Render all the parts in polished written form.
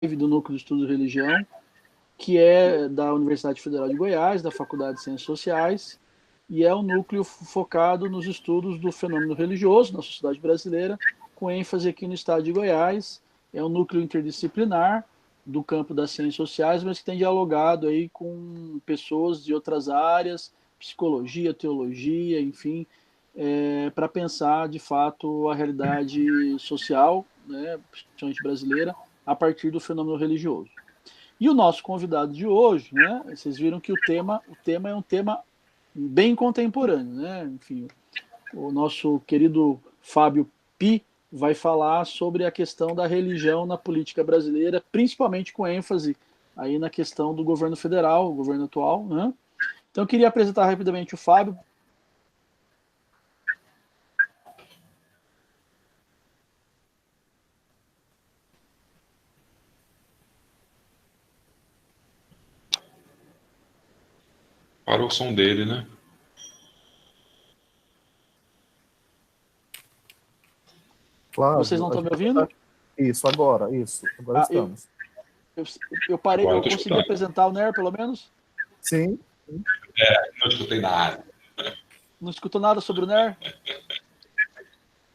do Núcleo de Estudos de Religião, que é da Universidade Federal de Goiás, da Faculdade de Ciências Sociais, e é um núcleo focado nos estudos do fenômeno religioso na sociedade brasileira, com ênfase aqui no estado de Goiás. É um núcleo interdisciplinar do campo das ciências sociais, mas que tem dialogado aí com pessoas de outras áreas, psicologia, teologia, enfim, para pensar de fato a realidade social, né, principalmente brasileira, a partir do fenômeno religioso. E o nosso convidado de hoje, né, vocês viram que o tema é um tema bem contemporâneo, né? Enfim, o nosso querido Fábio Pi vai falar sobre a questão da religião na política brasileira, principalmente com ênfase aí na questão do governo federal, o governo atual, né? Então eu queria apresentar rapidamente o Fábio. Parou o som dele, né? Flávio, vocês não estão me ouvindo? Isso, agora estamos. Eu parei, Agora eu consegui apresentar o NER, pelo menos? Sim. Não escutei nada. Não escutou nada sobre o NER?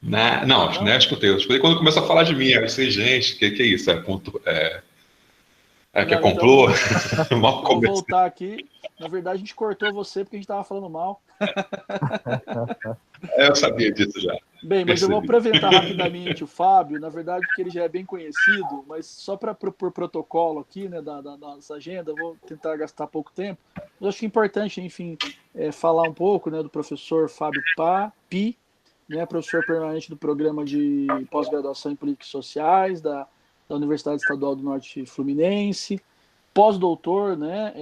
Não, né, escutei. Eu escutei quando começou a falar de mim. Eu sei, gente, que é isso? Que é complô? Então, vou voltar aqui. Na verdade, a gente cortou você porque a gente estava falando mal. Eu sabia disso já. Bem, mas eu vou apresentar rapidamente o Fábio, na verdade, porque ele já é bem conhecido, mas só para por protocolo aqui, né, da nossa agenda, vou tentar gastar pouco tempo. Eu acho que é importante, enfim, falar um pouco, né, do professor Fábio Pi, né, professor permanente do programa de pós-graduação em Políticas Sociais da Universidade Estadual do Norte Fluminense, pós-doutor, né,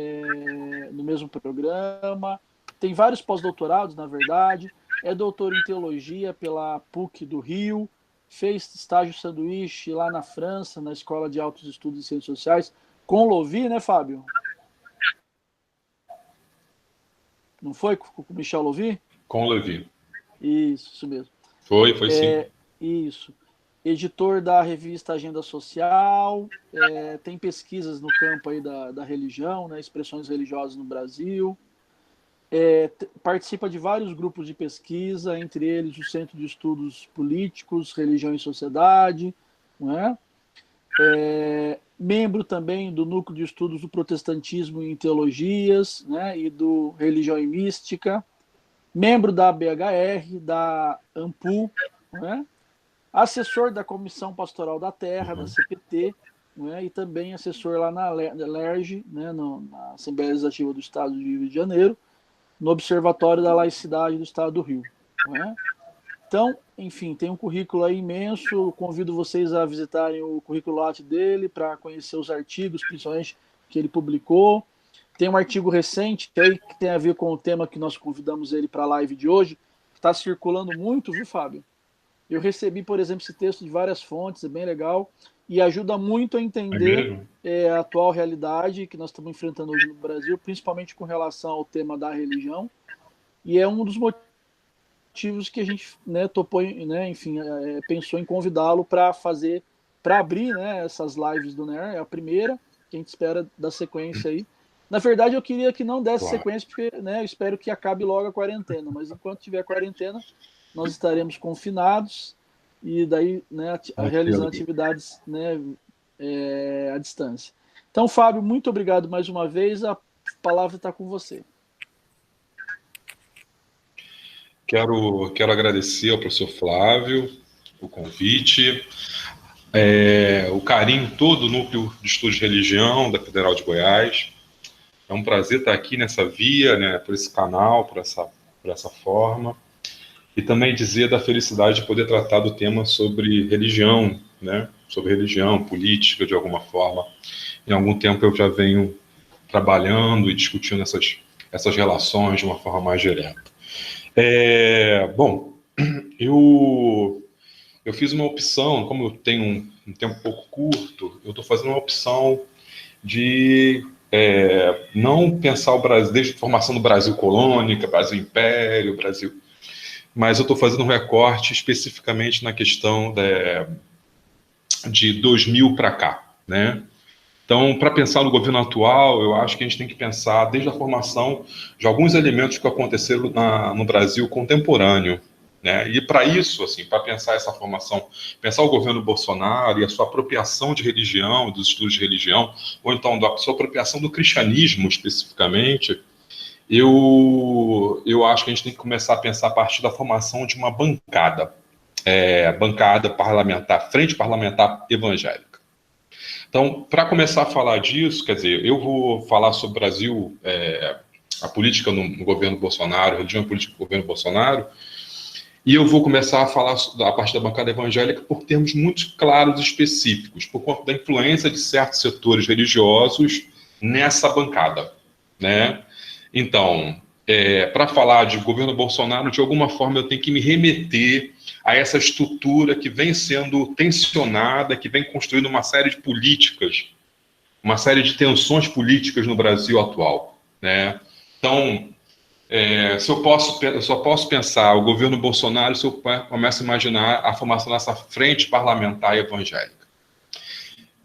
no mesmo programa, tem vários pós-doutorados, na verdade, é doutor em teologia pela PUC do Rio, fez estágio sanduíche lá na França, na Escola de Altos Estudos em Ciências Sociais, com Louvi, né, Fábio? Não foi com o Michel Louvi? Com o Louvi. Isso mesmo. Foi sim. Isso. Editor da revista Agenda Social, tem pesquisas no campo aí da religião, né, expressões religiosas no Brasil, participa de vários grupos de pesquisa, entre eles o Centro de Estudos Políticos, Religião e Sociedade, não é? Membro também do Núcleo de Estudos do Protestantismo em Teologias, né, e do Religião e Mística, membro da BHR, da AMPU, não é? Assessor da Comissão Pastoral da Terra, da CPT, né, e também assessor lá na LERJ, né, na Assembleia Legislativa do Estado do Rio de Janeiro, no Observatório da Laicidade do Estado do Rio. Né? Então, enfim, tem um currículo aí imenso, convido vocês a visitarem o currículo Lattes dele para conhecer os artigos, principalmente, que ele publicou. Tem um artigo recente aí que tem a ver com o tema que nós convidamos ele para a live de hoje, que está circulando muito, viu, Fábio? Eu recebi, por exemplo, esse texto de várias fontes, é bem legal, e ajuda muito a entender a atual realidade que nós estamos enfrentando hoje no Brasil, principalmente com relação ao tema da religião, e é um dos motivos que a gente, né, topou, né, enfim, pensou em convidá-lo para abrir, né, essas lives do NER, é a primeira, que a gente espera dar sequência aí. Na verdade, eu queria que não desse sequência, porque, né, eu espero que acabe logo a quarentena, mas enquanto tiver quarentena, nós estaremos confinados e daí, né, realizando atividades, né, à distância. Então, Fábio, muito obrigado mais uma vez. A palavra está com você. Quero agradecer ao professor Flávio o convite, o carinho todo do Núcleo de Estudos de Religião da Federal de Goiás. É um prazer estar aqui nessa via, né, por esse canal, por essa forma. E também dizer da felicidade de poder tratar do tema sobre religião, né? Sobre religião, política, de alguma forma. Em algum tempo eu já venho trabalhando e discutindo essas relações de uma forma mais direta. Bom, eu fiz uma opção, como eu tenho um tempo pouco curto, eu estou fazendo uma opção de não pensar o Brasil, desde a formação do Brasil colônica, Brasil império, Brasil... Mas eu estou fazendo um recorte especificamente na questão de 2000 para cá, né? Então, para pensar no governo atual, eu acho que a gente tem que pensar desde a formação de alguns elementos que aconteceram no Brasil contemporâneo, né? E para isso, assim, para pensar essa formação, pensar o governo Bolsonaro e a sua apropriação de religião, dos estudos de religião, ou então da sua apropriação do cristianismo especificamente, eu acho que a gente tem que começar a pensar a partir da formação de uma bancada parlamentar, frente parlamentar evangélica. Então, para começar a falar disso, quer dizer, eu vou falar sobre o Brasil, a política no governo Bolsonaro, a religião política do governo Bolsonaro, e eu vou começar a falar a partir da bancada evangélica por termos muito claros e específicos, por conta da influência de certos setores religiosos nessa bancada, né? Então, para falar de governo Bolsonaro, de alguma forma eu tenho que me remeter a essa estrutura que vem sendo tensionada, que vem construindo uma série de políticas, uma série de tensões políticas no Brasil atual, né? Então, eu só posso pensar o governo Bolsonaro se eu começo a imaginar a formação dessa frente parlamentar evangélica.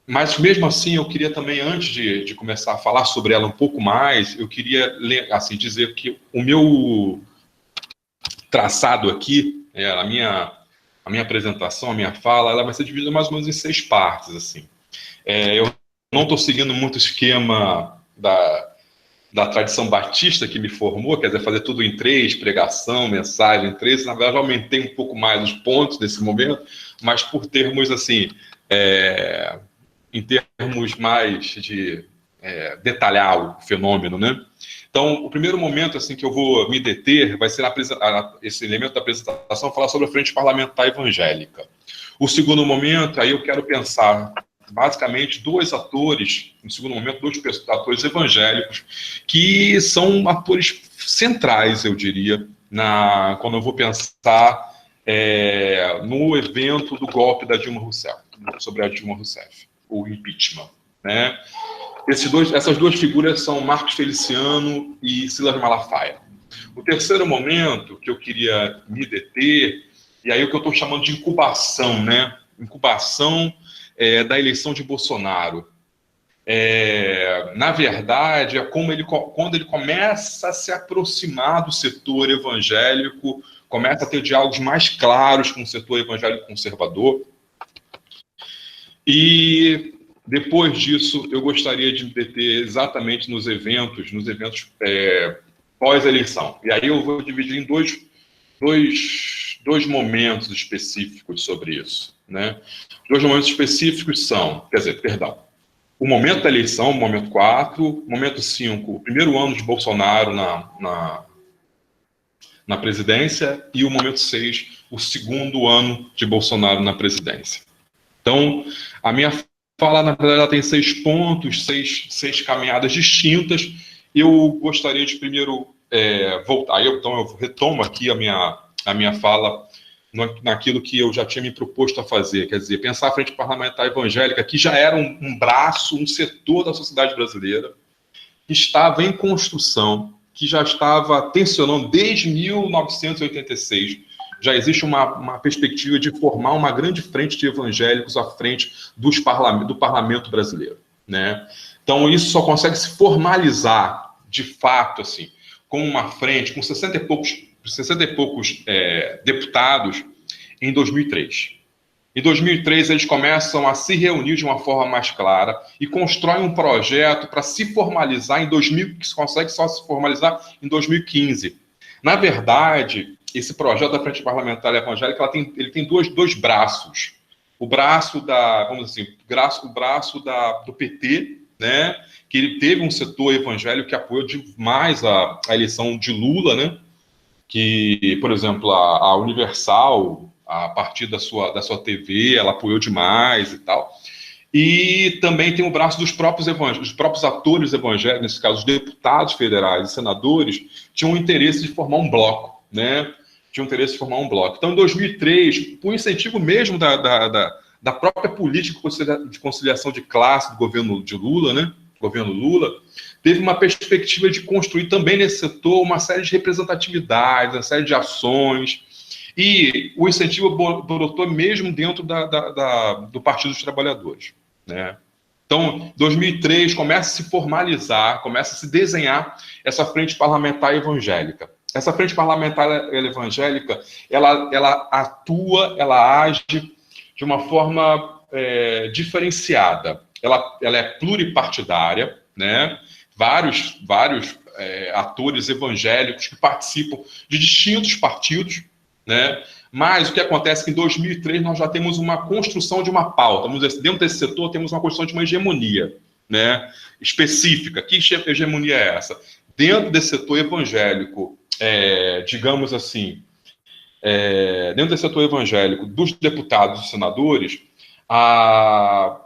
Mas, mesmo assim, eu queria também, antes de começar a falar sobre ela um pouco mais, eu queria assim, dizer que o meu traçado aqui, a minha apresentação, a minha fala, ela vai ser dividida mais ou menos em 6 partes. Assim. Eu não estou seguindo muito o esquema da tradição batista que me formou, quer dizer, fazer tudo em 3, pregação, mensagem em 3. Na verdade, eu aumentei um pouco mais os pontos nesse momento, mas por termos, assim, em termos mais de detalhar o fenômeno, né? Então, o primeiro momento assim, que eu vou me deter vai ser esse elemento da apresentação, falar sobre a frente parlamentar evangélica. O segundo momento, aí eu quero pensar basicamente 2 atores, no segundo momento, 2 atores evangélicos, que são atores centrais, eu diria, quando eu vou pensar no evento do golpe da Dilma Rousseff, sobre a Dilma Rousseff, o impeachment, né? Essas 2 figuras são Marcos Feliciano e Silas Malafaia. O terceiro momento que eu queria me deter, e aí o que eu estou chamando de incubação, né? Incubação da eleição de Bolsonaro. Na verdade, quando ele começa a se aproximar do setor evangélico, começa a ter diálogos mais claros com o setor evangélico conservador. E depois disso, eu gostaria de me deter exatamente nos eventos pós-eleição. E aí eu vou dividir em dois momentos específicos sobre isso, né? Os 2 momentos específicos são, o momento da eleição, o momento 4, o momento 5, o primeiro ano de Bolsonaro na presidência, e o momento 6, o segundo ano de Bolsonaro na presidência. Então, a minha fala, na verdade, ela tem 6 pontos, 6 caminhadas distintas. Eu gostaria de primeiro voltar. Então, eu retomo aqui a minha fala naquilo que eu já tinha me proposto a fazer, quer dizer, pensar a frente parlamentar evangélica, que já era um braço, um setor da sociedade brasileira, que estava em construção, que já estava tensionando desde 1986. Já existe uma perspectiva de formar uma grande frente de evangélicos à frente do parlamento brasileiro, né? Então, isso só consegue se formalizar, de fato, assim, com uma frente, com 60 e poucos deputados, em 2003. Em 2003, eles começam a se reunir de uma forma mais clara e constroem um projeto para se formalizar que consegue só se formalizar em 2015. Na verdade, esse projeto da Frente Parlamentar Evangélica ele tem dois braços. O braço do PT, né, que ele teve um setor evangélico que apoiou demais a eleição de Lula, né, que, por exemplo, a Universal, a partir da sua TV, ela apoiou demais e tal. E também tem o braço dos próprios atores evangélicos, nesse caso, os deputados federais e senadores, tinham interesse de formar um bloco, né? Então, em 2003, por incentivo mesmo da própria política de conciliação de classe do governo de Lula, né? Governo Lula, teve uma perspectiva de construir também nesse setor uma série de representatividades, uma série de ações, e o incentivo brotou mesmo dentro do Partido dos Trabalhadores, né? Então, 2003 começa a se formalizar, começa a se desenhar essa frente parlamentar evangélica. Essa frente parlamentar evangélica, ela atua, ela age de uma forma diferenciada. Ela é pluripartidária, né? Vários atores evangélicos que participam de distintos partidos, né? Mas o que acontece é que em 2003 nós já temos uma construção de uma pauta. Vamos dizer, dentro desse setor temos uma construção de uma hegemonia, né, específica. Que hegemonia é essa? Dentro desse setor evangélico, digamos assim, dentro desse setor evangélico dos deputados e senadores, há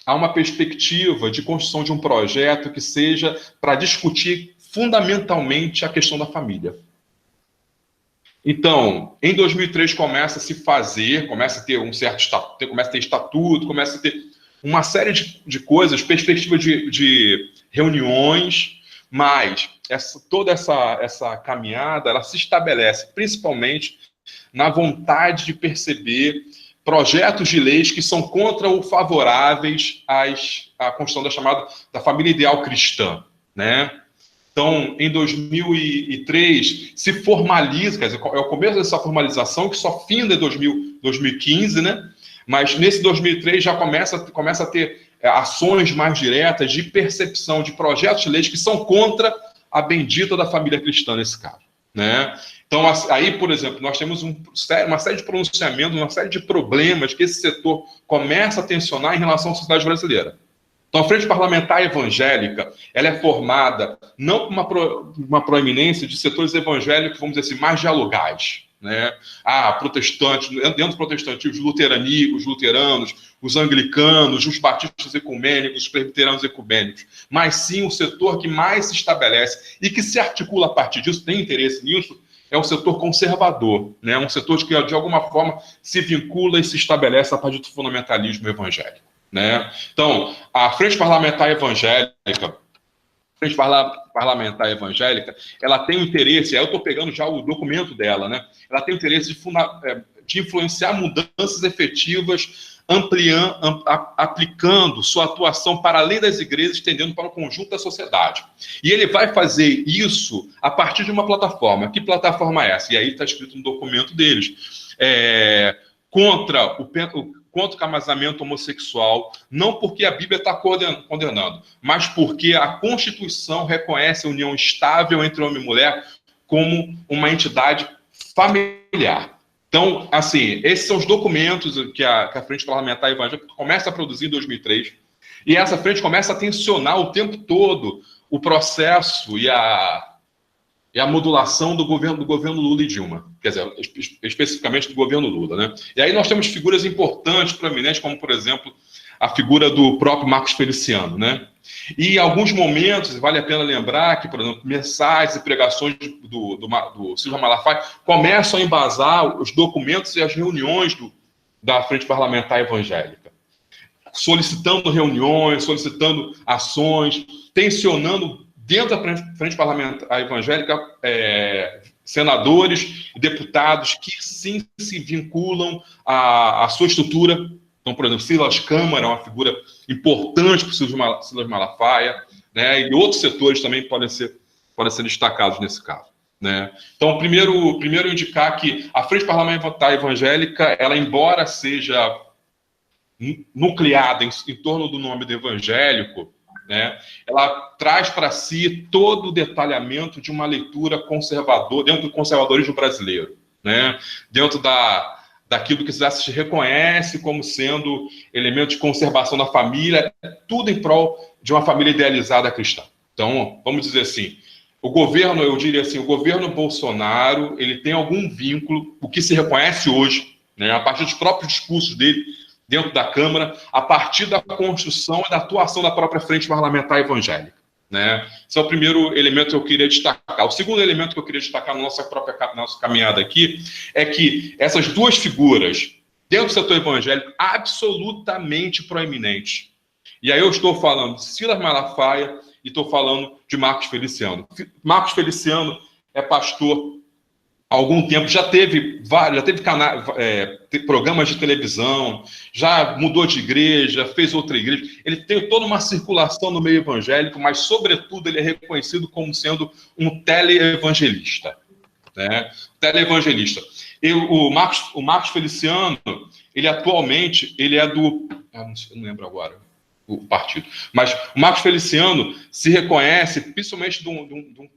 uma perspectiva de construção de um projeto que seja para discutir fundamentalmente a questão da família. Então, em 2003 começa a se fazer, começa a ter um certo estatuto, começa a ter estatuto, começa a ter uma série de coisas, perspectiva de reuniões, mas toda essa caminhada, ela se estabelece principalmente na vontade de perceber projetos de leis que são contra ou favoráveis à construção da família ideal cristã, né? Então, em 2003, se formaliza, quer dizer, é o começo dessa formalização, que só finda em 2015, né? Mas nesse 2003 já começa a ter ações mais diretas de percepção de projetos de leis que são contra a bendita da família cristã, nesse caso, né? Então, aí, por exemplo, nós temos uma série de pronunciamentos, uma série de problemas que esse setor começa a tensionar em relação à sociedade brasileira. Então, a Frente Parlamentar Evangélica, ela é formada não por uma proeminência de setores evangélicos, vamos dizer assim, mais dialogais, né? Protestantes, dentro do protestantismo, os luteranos, os anglicanos, os batistas ecumênicos, os presbiterianos ecumênicos, mas sim o setor que mais se estabelece e que se articula a partir disso, tem interesse nisso, é o setor conservador, né? Um setor que, de alguma forma, se vincula e se estabelece a partir do fundamentalismo evangélico, né? Então, a Frente Parlamentar Evangélica, ela tem o interesse, aí eu estou pegando já o documento dela, né? Ela tem o interesse de influenciar mudanças efetivas, aplicando sua atuação para além das igrejas, estendendo para o conjunto da sociedade. E ele vai fazer isso a partir de uma plataforma. Que plataforma é essa? E aí está escrito no documento deles. Contra o casamento homossexual, não porque a Bíblia está condenando, mas porque a Constituição reconhece a união estável entre homem e mulher como uma entidade familiar. Então, assim, esses são os documentos que a Frente Parlamentar Evangélica começa a produzir em 2003, e essa frente começa a tensionar o tempo todo o processo e a modulação do governo Lula e Dilma, quer dizer, especificamente do governo Lula, né? E aí nós temos figuras importantes, proeminentes, como, por exemplo, a figura do próprio Marcos Feliciano, né? E em alguns momentos, vale a pena lembrar que, por exemplo, mensagens e pregações do Silvio Malafaia começam a embasar os documentos e as reuniões da Frente Parlamentar Evangélica, solicitando reuniões, solicitando ações, tensionando dentro da Frente Parlamentar Evangélica senadores e deputados que sim se vinculam à sua estrutura. Então, por exemplo, Silas Câmara é uma figura importante para o Silas Malafaia, né? E outros setores também podem ser destacados nesse caso, né? Então, primeiro indicar que a Frente Parlamentar Evangélica, ela, embora seja nucleada em torno do nome do evangélico, né, ela traz para si todo o detalhamento de uma leitura conservadora, dentro do conservadorismo brasileiro, né? Dentro daquilo que se reconhece como sendo elemento de conservação da família, tudo em prol de uma família idealizada cristã. Então, vamos dizer assim, o governo Bolsonaro, ele tem algum vínculo, o que se reconhece hoje, né, a partir dos próprios discursos dele dentro da Câmara, a partir da construção e da atuação da própria Frente Parlamentar Evangélica, né? Esse é o primeiro elemento que eu queria destacar. O segundo elemento que eu queria destacar na nossa caminhada aqui é que essas duas figuras, dentro do setor evangélico, absolutamente proeminentes. E aí eu estou falando de Silas Malafaia e estou falando de Marcos Feliciano. Marcos Feliciano é pastor há algum tempo já teve programas de televisão, já mudou de igreja, fez outra igreja. Ele tem toda uma circulação no meio evangélico, mas, sobretudo, ele é reconhecido como sendo um teleevangelista. Né? Teleevangelista. O Marcos Feliciano, ele atualmente, ele é do... eu não lembro agora o partido. Mas o Marcos Feliciano se reconhece, principalmente de um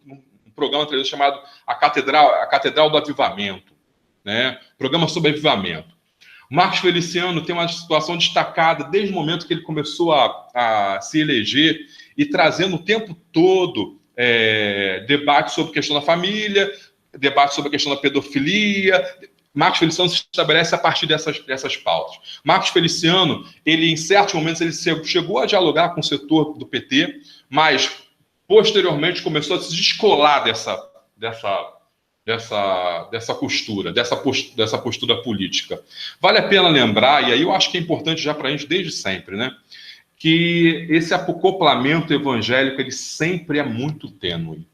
programa chamado A Catedral do Avivamento, né? Programa sobre avivamento. O Marcos Feliciano tem uma situação destacada desde o momento que ele começou a se eleger e trazendo o tempo todo debate sobre a questão da família, debate sobre a questão da pedofilia. Marcos Feliciano se estabelece a partir dessas pautas. Marcos Feliciano, ele em certos momentos ele chegou a dialogar com o setor do PT, mas posteriormente começou a se descolar dessa postura política. Vale a pena lembrar, e aí eu acho que é importante já para a gente desde sempre, né, que esse acoplamento evangélico ele sempre é muito tênue.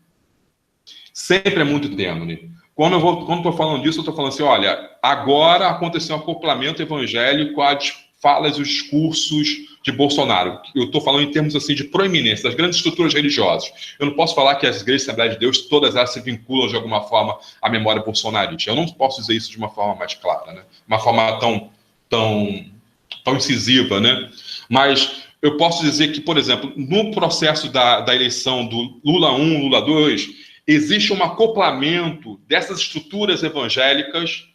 Sempre é muito tênue. Quando eu estou falando disso, eu estou falando assim, olha, agora aconteceu um acoplamento evangélico às falas e os discursos de Bolsonaro. Eu estou falando em termos assim de proeminência, das grandes estruturas religiosas. Eu não posso falar que as igrejas de Assembleia de Deus, todas elas se vinculam de alguma forma à memória bolsonarista. Eu não posso dizer isso de uma forma mais clara, né? Uma forma tão incisiva, né? Mas eu posso dizer que, por exemplo, no processo da eleição do Lula 1, Lula 2, existe um acoplamento dessas estruturas evangélicas,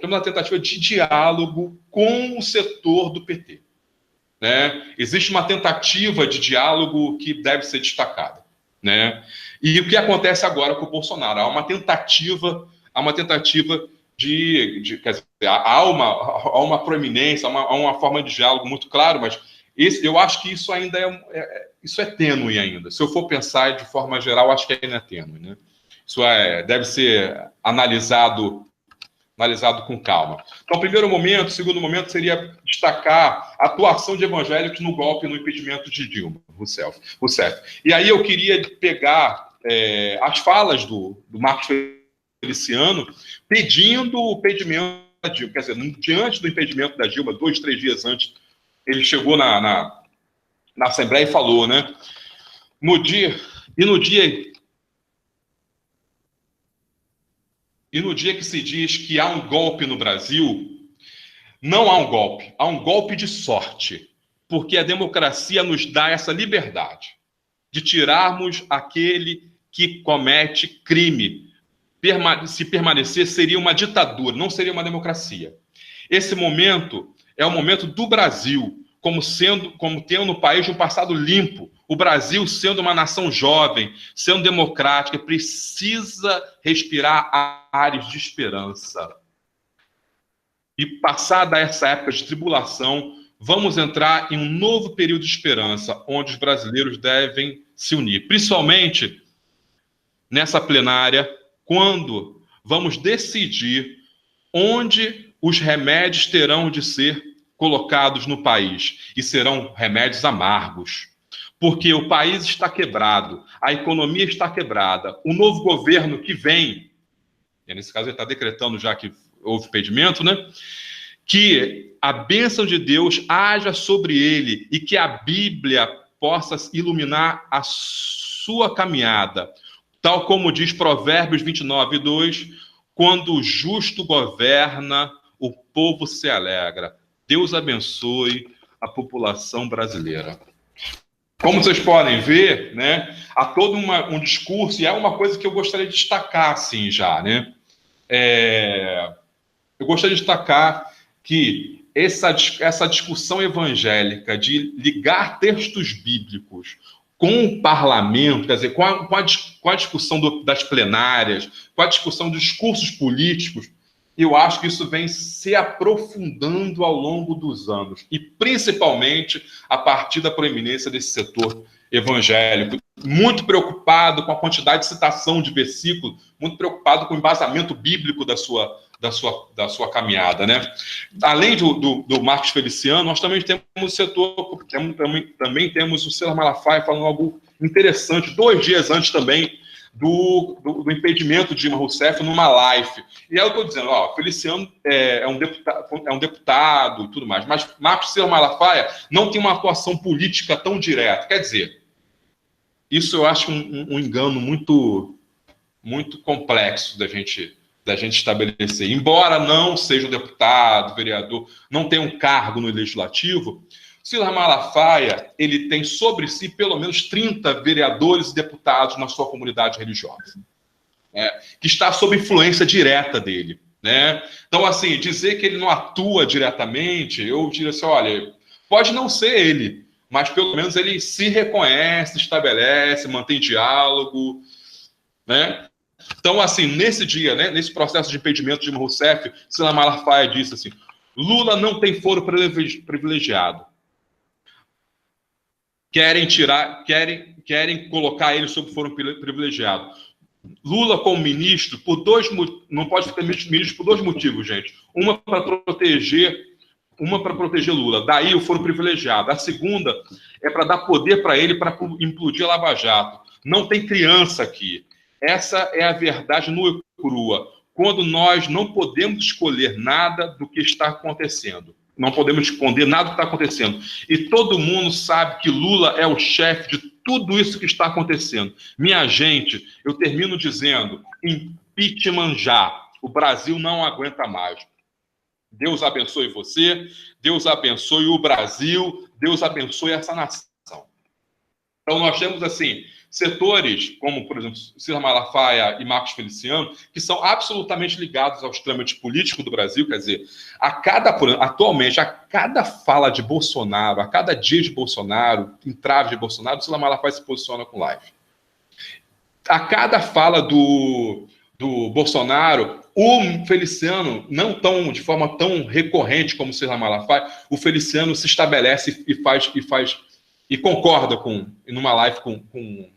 uma tentativa de diálogo com o setor do PT. Né? Existe uma tentativa de diálogo que deve ser destacada. Né? E o que acontece agora com o Bolsonaro? Há uma tentativa de quer dizer, há uma proeminência, há uma forma de diálogo muito claro, mas eu acho que isso ainda isso é tênue ainda. Se eu for pensar de forma geral, acho que ainda é tênue, né? Isso deve ser analisado com calma. Então, primeiro momento, segundo momento, seria destacar a atuação de evangélicos no golpe, no impeachment de Dilma Rousseff. E aí eu queria pegar as falas do Marcos Feliciano pedindo o impedimento da Dilma. Quer dizer, diante do impedimento da Dilma, 2, 3 dias antes, ele chegou na Assembleia e falou, né? No dia que se diz que há um golpe no Brasil, não há um golpe, há um golpe de sorte, porque a democracia nos dá essa liberdade de tirarmos aquele que comete crime. Se permanecer, seria uma ditadura, não seria uma democracia. Esse momento é o momento do Brasil, como tendo no país um passado limpo. O Brasil, sendo uma nação jovem, sendo democrática, precisa respirar ares de esperança. E passada essa época de tribulação, vamos entrar em um novo período de esperança, onde os brasileiros devem se unir. Principalmente nessa plenária, quando vamos decidir onde os remédios terão de ser colocados no país. E serão remédios amargos. Porque o país está quebrado, a economia está quebrada, o novo governo que vem, e nesse caso ele está decretando já que houve impedimento, né? Que a bênção de Deus haja sobre ele e que a Bíblia possa iluminar a sua caminhada. Tal como diz Provérbios 29:2, quando o justo governa, o povo se alegra. Deus abençoe a população brasileira. Como vocês podem ver, né, há todo um discurso, e é uma coisa que eu gostaria de destacar, assim, já, né? Eu gostaria de destacar que essa discussão evangélica de ligar textos bíblicos com o parlamento, quer dizer, com a discussão das plenárias, com a discussão dos discursos políticos, eu acho que isso vem se aprofundando ao longo dos anos, e principalmente a partir da proeminência desse setor evangélico, muito preocupado com a quantidade de citação de versículos, muito preocupado com o embasamento bíblico da sua caminhada, né? Além do Marcos Feliciano, nós também temos o setor, também temos o Silas Malafaia falando algo interessante, 2 dias antes também do impedimento de Dilma Rousseff numa live. E aí eu estou dizendo, ó, Feliciano é um deputado e tudo mais, mas Marcos Ciro Malafaia não tem uma atuação política tão direta. Quer dizer, isso eu acho um engano muito, muito complexo da gente estabelecer. Embora não seja um deputado, vereador, não tenha um cargo no legislativo, Ciro Malafaia, ele tem sobre si pelo menos 30 vereadores e deputados na sua comunidade religiosa, né, que está sob influência direta dele, né? Então, assim, dizer que ele não atua diretamente, eu diria assim, olha, pode não ser ele, mas pelo menos ele se reconhece, estabelece, mantém diálogo, né? Então, assim, nesse dia, né, nesse processo de impedimento de Dilma Rousseff, Ciro Malafaia disse assim, Lula não tem foro privilegiado. Querem colocar ele sob foro privilegiado. Lula, como ministro, não pode ficar ministro por 2 motivos, gente. Uma para proteger Lula, daí o foro privilegiado. A segunda é para dar poder para ele para implodir a Lava Jato. Não tem criança aqui. Essa é a verdade nua e crua. Quando nós não podemos escolher nada do que está acontecendo. Não podemos esconder nada do que está acontecendo. E todo mundo sabe que Lula é o chefe de tudo isso que está acontecendo. Minha gente, eu termino dizendo, impeachment já. O Brasil não aguenta mais. Deus abençoe você, Deus abençoe o Brasil, Deus abençoe essa nação. Então nós temos, assim, setores, como, por exemplo, Ciro Malafaia e Marcos Feliciano, que são absolutamente ligados aos trâmites políticos do Brasil, quer dizer, atualmente, a cada fala de Bolsonaro, a cada dia de Bolsonaro, entrave de Bolsonaro, o Ciro Malafaia se posiciona com live. A cada fala do Bolsonaro, o Feliciano, não tão, de forma tão recorrente como o Ciro Malafaia, o Feliciano se estabelece e concorda numa live com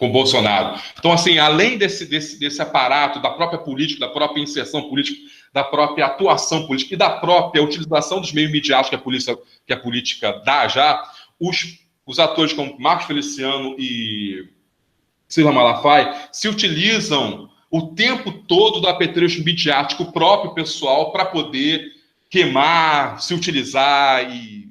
Bolsonaro. Então, assim, além desse aparato da própria política, da própria inserção política, da própria atuação política e da própria utilização dos meios midiáticos que a política dá já, os atores como Marcos Feliciano e Ciro Malafaia se utilizam o tempo todo do apetrecho midiático próprio pessoal para poder queimar, se utilizar e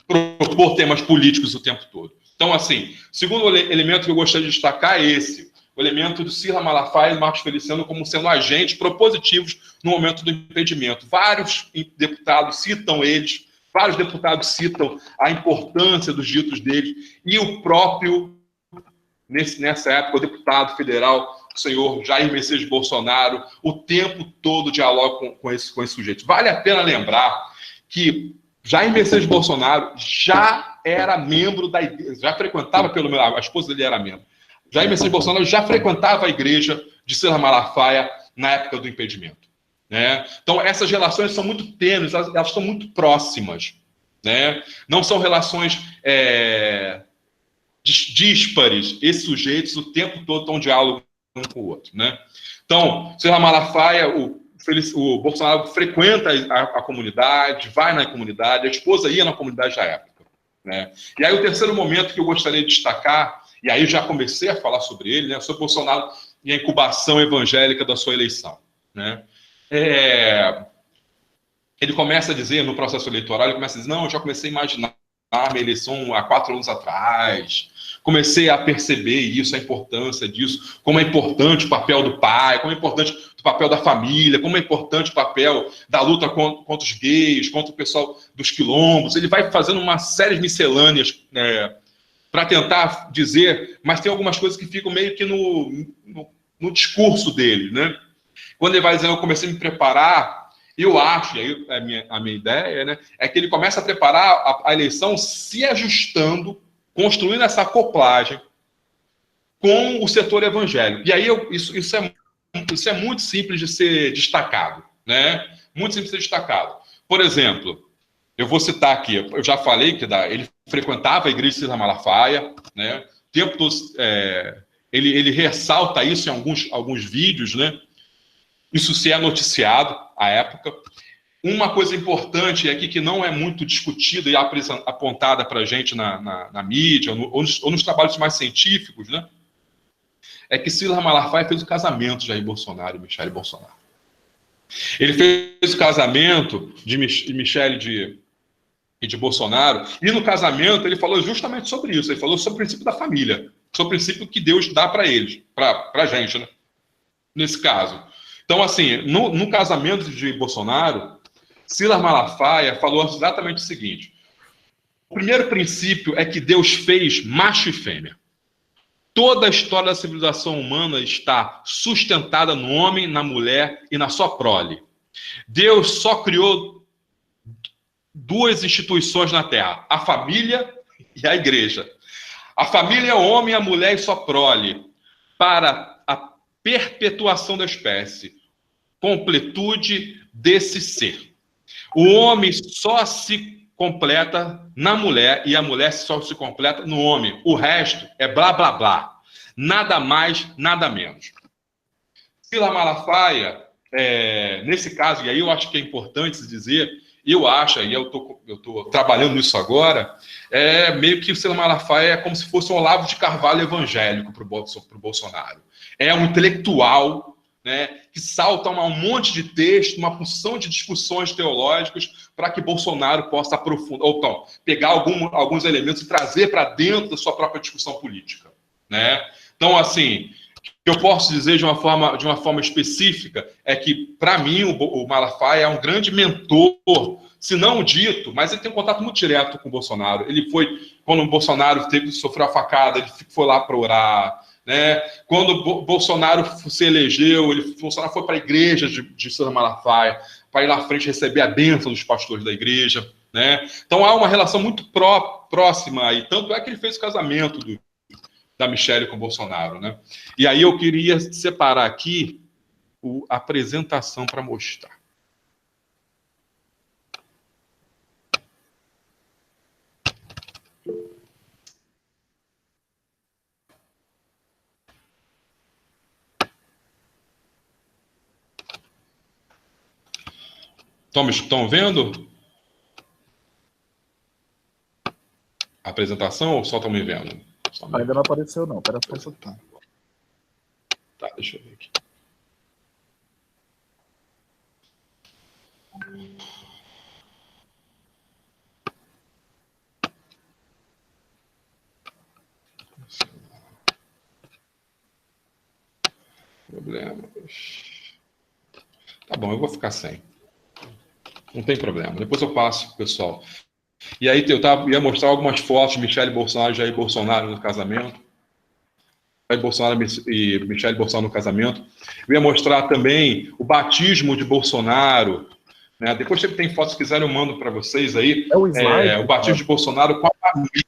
propor temas políticos o tempo todo. Então, assim, o segundo elemento que eu gostaria de destacar é esse, o elemento do Ciro Malafaia e Marcos Feliciano como sendo agentes propositivos no momento do impedimento. Vários deputados citam eles, vários deputados citam a importância dos ditos deles, e o próprio, nessa época, o deputado federal, o senhor Jair Messias Bolsonaro, o tempo todo dialoga com esse sujeito. Vale a pena lembrar que Jair Messias Bolsonaro já era membro da igreja, já frequentava, a esposa dele era membro. Jair Messias Bolsonaro já frequentava a igreja de Ciro Malafaia na época do impedimento, né? Então, essas relações são muito tênues, elas são muito próximas, né? Não são relações díspares. Esses sujeitos o tempo todo estão em diálogo um com o outro, né? Então, Ciro Malafaia, o Bolsonaro frequenta a comunidade, vai na comunidade, a esposa ia na comunidade da época, né? E aí o terceiro momento que eu gostaria de destacar, e aí já comecei a falar sobre ele, né, sobre Bolsonaro e a incubação evangélica da sua eleição, né? Ele começa a dizer, no processo eleitoral, ele começa a dizer, não, eu já comecei a imaginar a minha eleição há 4 anos atrás, comecei a perceber isso, a importância disso, como é importante o papel do pai, como é importante o papel da família, como é importante o papel da luta contra os gays, contra o pessoal dos quilombos. Ele vai fazendo uma série de miscelâneas para tentar dizer, mas tem algumas coisas que ficam meio que no discurso dele, né? Quando ele vai dizer, eu comecei a me preparar, eu acho, e aí a minha ideia, né, é que ele começa a preparar a eleição se ajustando, construindo essa acoplagem com o setor evangélico. E aí isso é muito simples de ser destacado, né? Muito simples de ser destacado. Por exemplo, eu vou citar aqui, eu já falei que ele frequentava a igreja de Ciro Malafaia, né? O tempo todo, ele ressalta isso em alguns vídeos, né? Isso se é noticiado à época. Uma coisa importante aqui que não é muito discutida e apontada para a gente na mídia ou nos trabalhos mais científicos, né? é que Silas Malafaia fez o casamento de Jair Bolsonaro e Michele Bolsonaro. Ele fez o casamento de Michele e de Bolsonaro, e no casamento ele falou justamente sobre isso. Ele falou sobre o princípio da família, sobre o princípio que Deus dá para eles, para a gente, né? Nesse caso. Então, assim, no casamento de Bolsonaro, Silas Malafaia falou exatamente o seguinte: o primeiro princípio é que Deus fez macho e fêmea. Toda a história da civilização humana está sustentada no homem, na mulher e na sua prole. Deus só criou duas instituições na Terra: a família e a igreja. A família é o homem, a mulher e sua prole, para a perpetuação da espécie, completude desse ser. O homem só se completa na mulher e a mulher só se completa no homem. O resto é blá, blá, blá. Nada mais, nada menos. Silas Malafaia, nesse caso, e aí eu acho que é importante se dizer, eu acho, e eu estou trabalhando nisso agora, meio que o Silas Malafaia é como se fosse um Olavo de Carvalho evangélico para o Bolsonaro. É um intelectual, né, que salta um monte de texto, uma porção de discussões teológicas para que Bolsonaro possa aprofundar, ou então, pegar alguns elementos e trazer para dentro da sua própria discussão política, né? Então, assim, o que eu posso dizer de uma forma específica é que, para mim, o Malafaia é um grande mentor, se não o dito, mas ele tem um contato muito direto com o Bolsonaro. Ele foi, quando o Bolsonaro sofreu a facada, ele foi lá para orar, né? Quando o Bolsonaro se elegeu, Bolsonaro foi para a igreja de Silas Malafaia, para ir lá à frente receber a bênção dos pastores da igreja, né? Então há uma relação muito próxima aí, tanto é que ele fez o casamento da Michele com o Bolsonaro, né? E aí eu queria separar aqui a apresentação para mostrar. Estão vendo a apresentação ou só estão me vendo? Ainda não apareceu, não. Espera só um pouquinho. Tá, deixa eu ver aqui. Problemas. Tá bom, eu vou ficar sem. Não tem problema. Depois eu passo, pessoal. E aí ia mostrar algumas fotos de Michele Bolsonaro e Jair Bolsonaro no casamento. Jair Bolsonaro e Michele Bolsonaro no casamento. Eu ia mostrar também o batismo de Bolsonaro. Né? Depois, se tem fotos, se quiserem, eu mando para vocês aí. É o slide? O batismo de Bolsonaro com a família.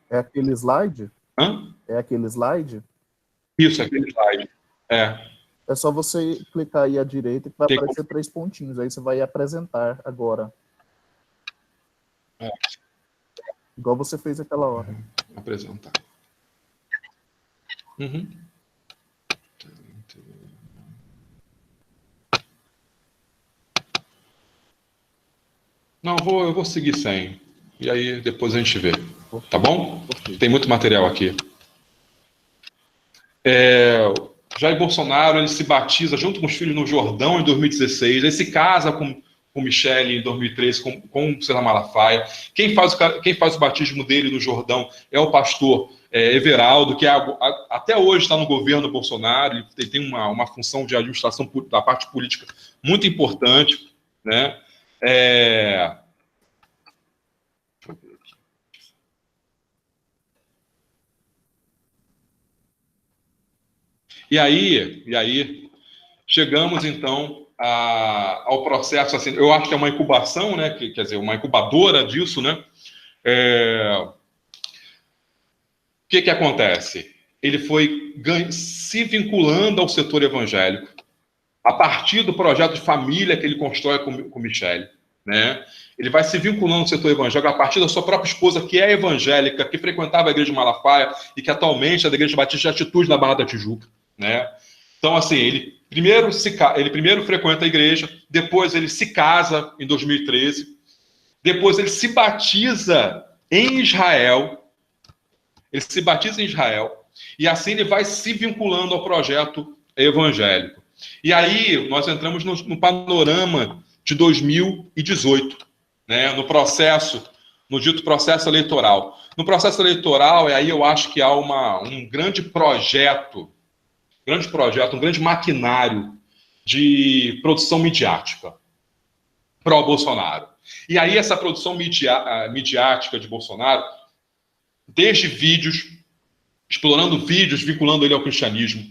É aquele slide? Hã? É aquele slide? Isso, aquele slide. É só você clicar aí à direita que vai aparecer 3 pontinhos. Aí você vai apresentar agora. Igual você fez aquela hora. Apresentar. Uhum. Não, eu vou seguir sem. E aí depois a gente vê. Tá bom? Tem muito material aqui. Jair Bolsonaro, ele se batiza junto com os filhos no Jordão em 2016. Ele se casa com Michele em 2013, com Silas Malafaia. Quem faz o batismo dele no Jordão é o pastor Everaldo, que até hoje está no governo Bolsonaro. Ele tem uma função de administração da parte política muito importante, né? Deixa eu ver aqui. E aí chegamos então ao processo, assim, eu acho que é uma incubação, né? Quer dizer, uma incubadora disso, né? O que acontece? Ele foi se vinculando ao setor evangélico a partir do projeto de família que ele constrói com Michele, né? Ele vai se vinculando ao setor evangélico a partir da sua própria esposa, que é evangélica, que frequentava a igreja de Malafaia e que atualmente é da igreja Batista de Atitude na Barra da Tijuca, né? Então, assim, ele primeiro frequenta a igreja, depois ele se casa em 2013, depois ele se batiza em Israel. Ele se batiza em Israel. E assim ele vai se vinculando ao projeto evangélico. E aí nós entramos no panorama de 2018, né, no dito processo eleitoral. No processo eleitoral, aí eu acho que há um grande projeto, um grande maquinário de produção midiática pró-Bolsonaro. E aí essa produção midiática de Bolsonaro, desde vídeos, explorando vídeos, vinculando ele ao cristianismo,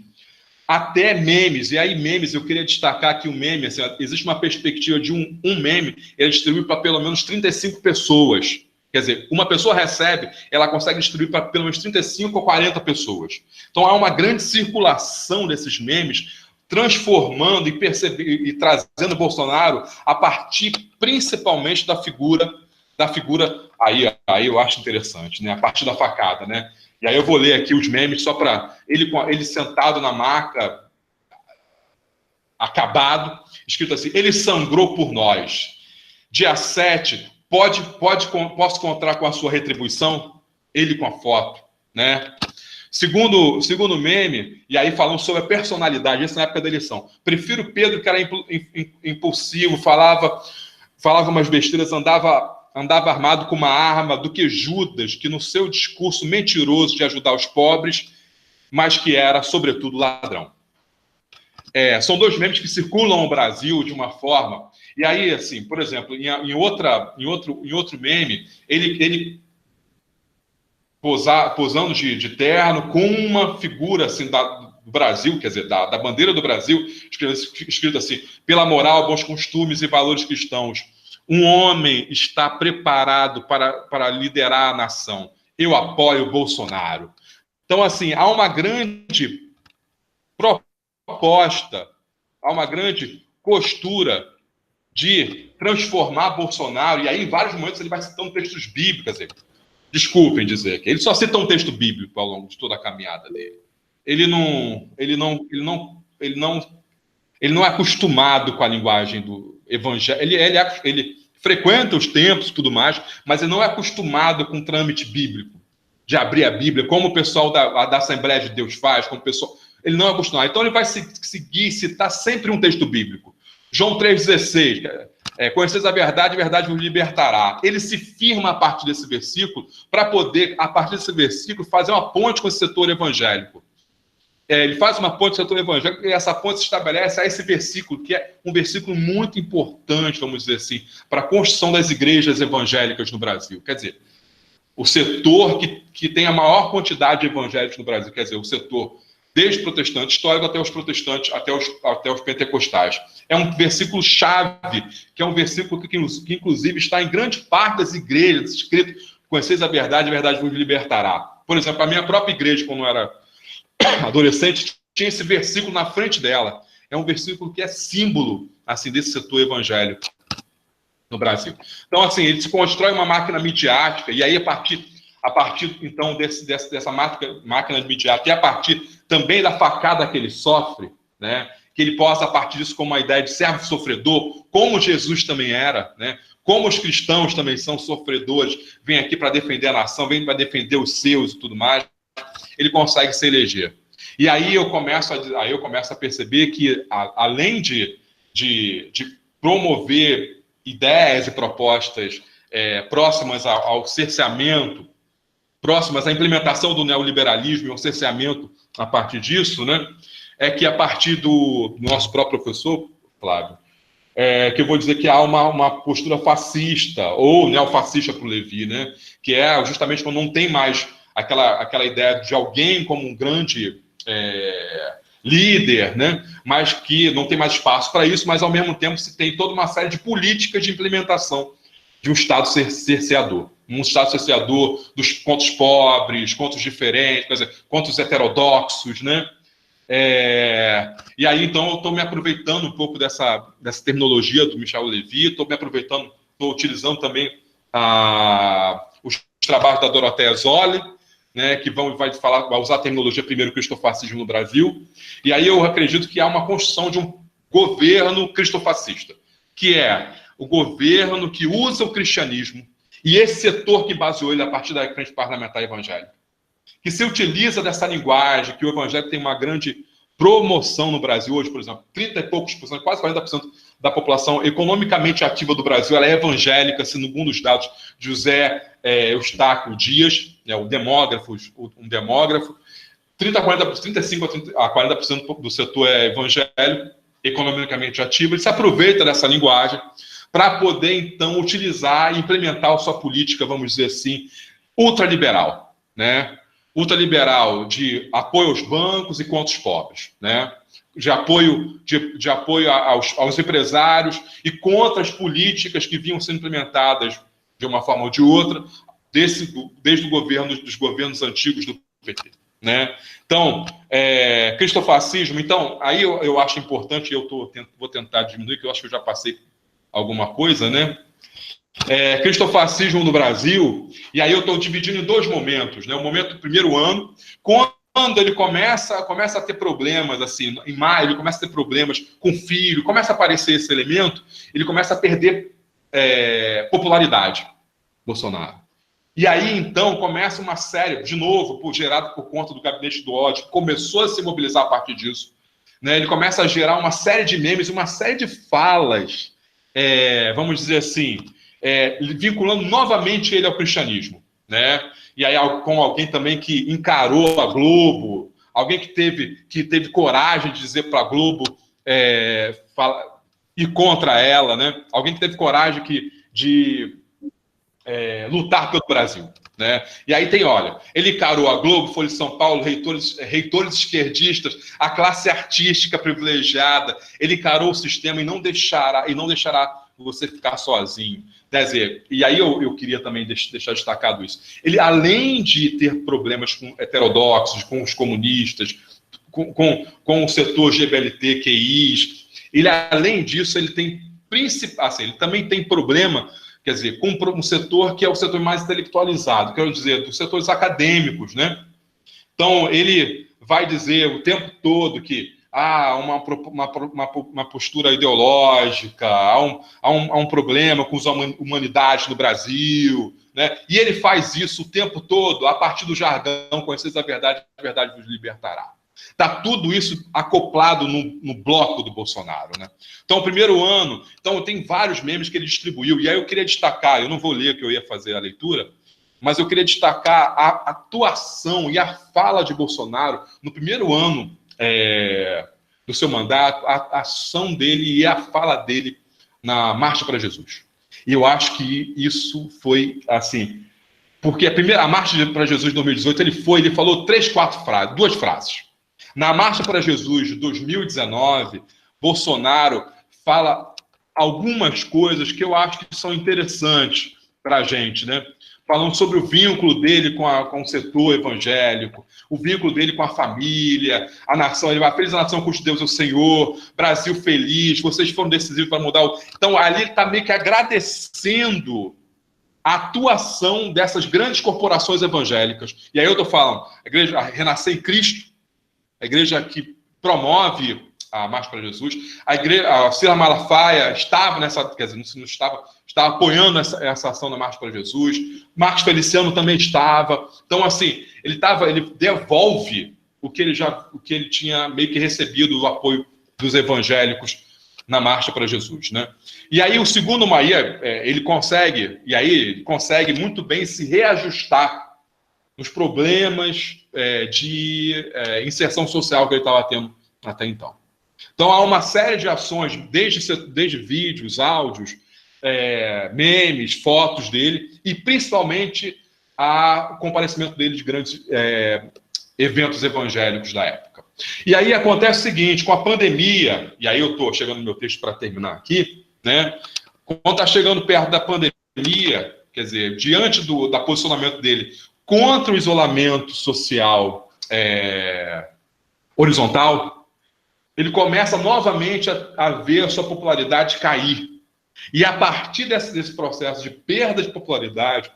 até memes. E aí memes, eu queria destacar que o meme, assim, existe uma perspectiva de um meme, ele é distribuído para pelo menos 35 pessoas. Quer dizer, uma pessoa recebe, ela consegue distribuir para pelo menos 35 ou 40 pessoas. Então há uma grande circulação desses memes, transformando e trazendo Bolsonaro a partir principalmente da figura aí eu acho interessante, né? A partir da facada, né? E aí eu vou ler aqui os memes só para ele sentado na maca, acabado, escrito assim: ele sangrou por nós. Dia 7, posso contar com a sua retribuição? Ele com a foto, né? Segundo meme, e aí falando sobre a personalidade, isso na época da eleição. Prefiro Pedro, que era impulsivo, falava umas besteiras, andava armado com uma arma, do que Judas, que no seu discurso mentiroso de ajudar os pobres, mas que era, sobretudo, ladrão. São dois memes que circulam no Brasil de uma forma. E aí, assim, por exemplo, em outro meme, ele posando de terno com uma figura assim do Brasil, quer dizer, da bandeira do Brasil, escrito assim: pela moral, bons costumes e valores cristãos, um homem está preparado para liderar a nação. Eu apoio Bolsonaro. Então, assim, há uma grande proposta, há uma grande postura de transformar Bolsonaro, e aí em vários momentos ele vai citando textos bíblicos. Quer dizer, desculpem dizer que ele só cita um texto bíblico ao longo de toda a caminhada dele. Ele não é acostumado com a linguagem do evangelho. Ele frequenta os templos e tudo mais, mas ele não é acostumado com o trâmite bíblico, de abrir a Bíblia, como o pessoal da Assembleia de Deus faz, como o pessoal... Ele não é acostumado. Então ele vai seguir, citar sempre um texto bíblico. João 3,16, conheceis a verdade vos libertará. Ele se firma a partir desse versículo para poder, a partir desse versículo, fazer uma ponte com esse setor evangélico. Ele faz uma ponte com o setor evangélico e essa ponte se estabelece a esse versículo, que é um versículo muito importante, vamos dizer assim, para a construção das igrejas evangélicas no Brasil. Quer dizer, o setor que tem a maior quantidade de evangélicos no Brasil, quer dizer, o setor desde o protestante histórico até os protestantes, até os pentecostais. É um versículo chave, que é um versículo que inclusive está em grande parte das igrejas, escrito: conheceis a verdade vos libertará. Por exemplo, a minha própria igreja, quando eu era adolescente, tinha esse versículo na frente dela. É um versículo que é símbolo, assim, desse setor evangélico no Brasil. Então, assim, ele se constrói uma máquina midiática, e aí a partir então, dessa máquina midiática, e a partir também da facada que ele sofre, né, que ele possa, a partir disso, como uma ideia de servo sofredor, como Jesus também era, né, como os cristãos também são sofredores, vêm aqui para defender a nação, vêm para defender os seus e tudo mais, ele consegue se eleger. E aí eu começo a perceber que, além de promover ideias e propostas próximas ao cerceamento, próximas à implementação do neoliberalismo e ao cerceamento a partir disso, né, é que a partir do nosso próprio professor, Flávio, que eu vou dizer que há uma postura fascista, ou neofascista para o Levi, né, que é justamente quando não tem mais aquela ideia de alguém como um grande líder, né, mas que não tem mais espaço para isso, mas ao mesmo tempo se tem toda uma série de políticas de implementação de um Estado cerceador. Um Estado cerceador contra os pobres, contra os diferentes, quer dizer, contra os heterodoxos, né? E aí, então, eu estou me aproveitando um pouco dessa terminologia do Michel Levi, estou utilizando também os trabalhos da Dorothea Zolli, né, que vai usar a terminologia primeiro cristofascismo no Brasil, e aí eu acredito que há uma construção de um governo cristofascista, que é o governo que usa o cristianismo e esse setor que baseou ele a partir da frente parlamentar evangélica. que se utiliza dessa linguagem, que o evangelho tem uma grande promoção no Brasil hoje, por exemplo, 30 e poucos por cento, quase 40% da população economicamente ativa do Brasil, ela é evangélica, segundo os dados de José Eustáquio Dias, um demógrafo, 35 a 40% do setor é evangélico, economicamente ativo. Ele se aproveita dessa linguagem para poder, então, utilizar e implementar a sua política, vamos dizer assim, ultraliberal, né? Ultraliberal de apoio aos bancos e contra os pobres, né? De apoio aos empresários e contra as políticas que vinham sendo implementadas de uma forma ou de outra, desde dos governos antigos do PT. Né? Então, cristofascismo, então, aí eu acho importante, vou tentar diminuir, que eu acho que eu já passei alguma coisa, né? Cristofascismo no Brasil, e aí eu estou dividindo em dois momentos, né? O momento do primeiro ano, quando ele começa a ter problemas, assim, em maio, ele começa a ter problemas com o filho, começa a aparecer esse elemento, ele começa a perder popularidade, Bolsonaro. E aí, então, começa uma série, de novo, gerado por conta do gabinete do ódio, que começou a se mobilizar a partir disso, né? Ele começa a gerar uma série de memes, uma série de falas, vamos dizer assim, vinculando novamente ele ao cristianismo, né? E aí, com alguém também que encarou a Globo, alguém que teve coragem de dizer para a Globo ir contra ela, né? Alguém que teve coragem de lutar pelo Brasil, né? E aí tem, ele encarou a Globo, Folha de São Paulo, reitores esquerdistas, a classe artística privilegiada, ele encarou o sistema e não deixará você ficar sozinho. Quer dizer, e aí eu queria também deixar destacado isso. Ele, além de ter problemas com heterodoxos, com os comunistas, com o setor GBLT, QIs, ele, além disso, ele também tem problema, quer dizer, com um setor que é o setor mais intelectualizado, quero dizer, dos setores acadêmicos, né? Então, ele vai dizer o tempo todo que há uma postura ideológica, há um problema com as humanidades no Brasil, né? E ele faz isso o tempo todo a partir do jargão, conheceis a verdade vos libertará. Está tudo isso acoplado no bloco do Bolsonaro, né? Então, o primeiro ano... Então, tem vários memes que ele distribuiu. E aí eu queria destacar, eu não vou ler, que eu ia fazer a leitura, mas eu queria destacar a atuação e a fala de Bolsonaro no primeiro ano do seu mandato, a ação dele e a fala dele na Marcha para Jesus. E eu acho que isso foi, assim... Porque a Marcha para Jesus de 2018, ele falou 2 frases. Na Marcha para Jesus de 2019, Bolsonaro fala algumas coisas que eu acho que são interessantes para a gente, né? Falando sobre o vínculo dele com o setor evangélico, o vínculo dele com a família, a nação. Ele vai, feliz a nação cujo Deus é o Senhor, Brasil feliz, vocês foram decisivos para mudar o... Então, ali ele está meio que agradecendo a atuação dessas grandes corporações evangélicas. E aí eu estou falando, a igreja Renascer em Cristo, a igreja que promove a Marcha para Jesus, a Cila Malafaia estava nessa, quer dizer, não estava apoiando essa ação da Marcha para Jesus, Marcos Feliciano também estava. Então, assim, ele devolve o que ele tinha meio que recebido do apoio dos evangélicos na Marcha para Jesus, né? E aí o segundo Maia, ele consegue muito bem se reajustar nos problemas de inserção social que ele estava tendo até então. Então, há uma série de ações, desde vídeos, áudios, memes, fotos dele, e principalmente o comparecimento dele de grandes eventos evangélicos da época. E aí acontece o seguinte, com a pandemia, e aí eu estou chegando no meu texto para terminar aqui, né? Quando está chegando perto da pandemia, quer dizer, diante do posicionamento dele contra o isolamento social horizontal, ele começa novamente a ver a sua popularidade cair. E a partir desse processo de perda de popularidade,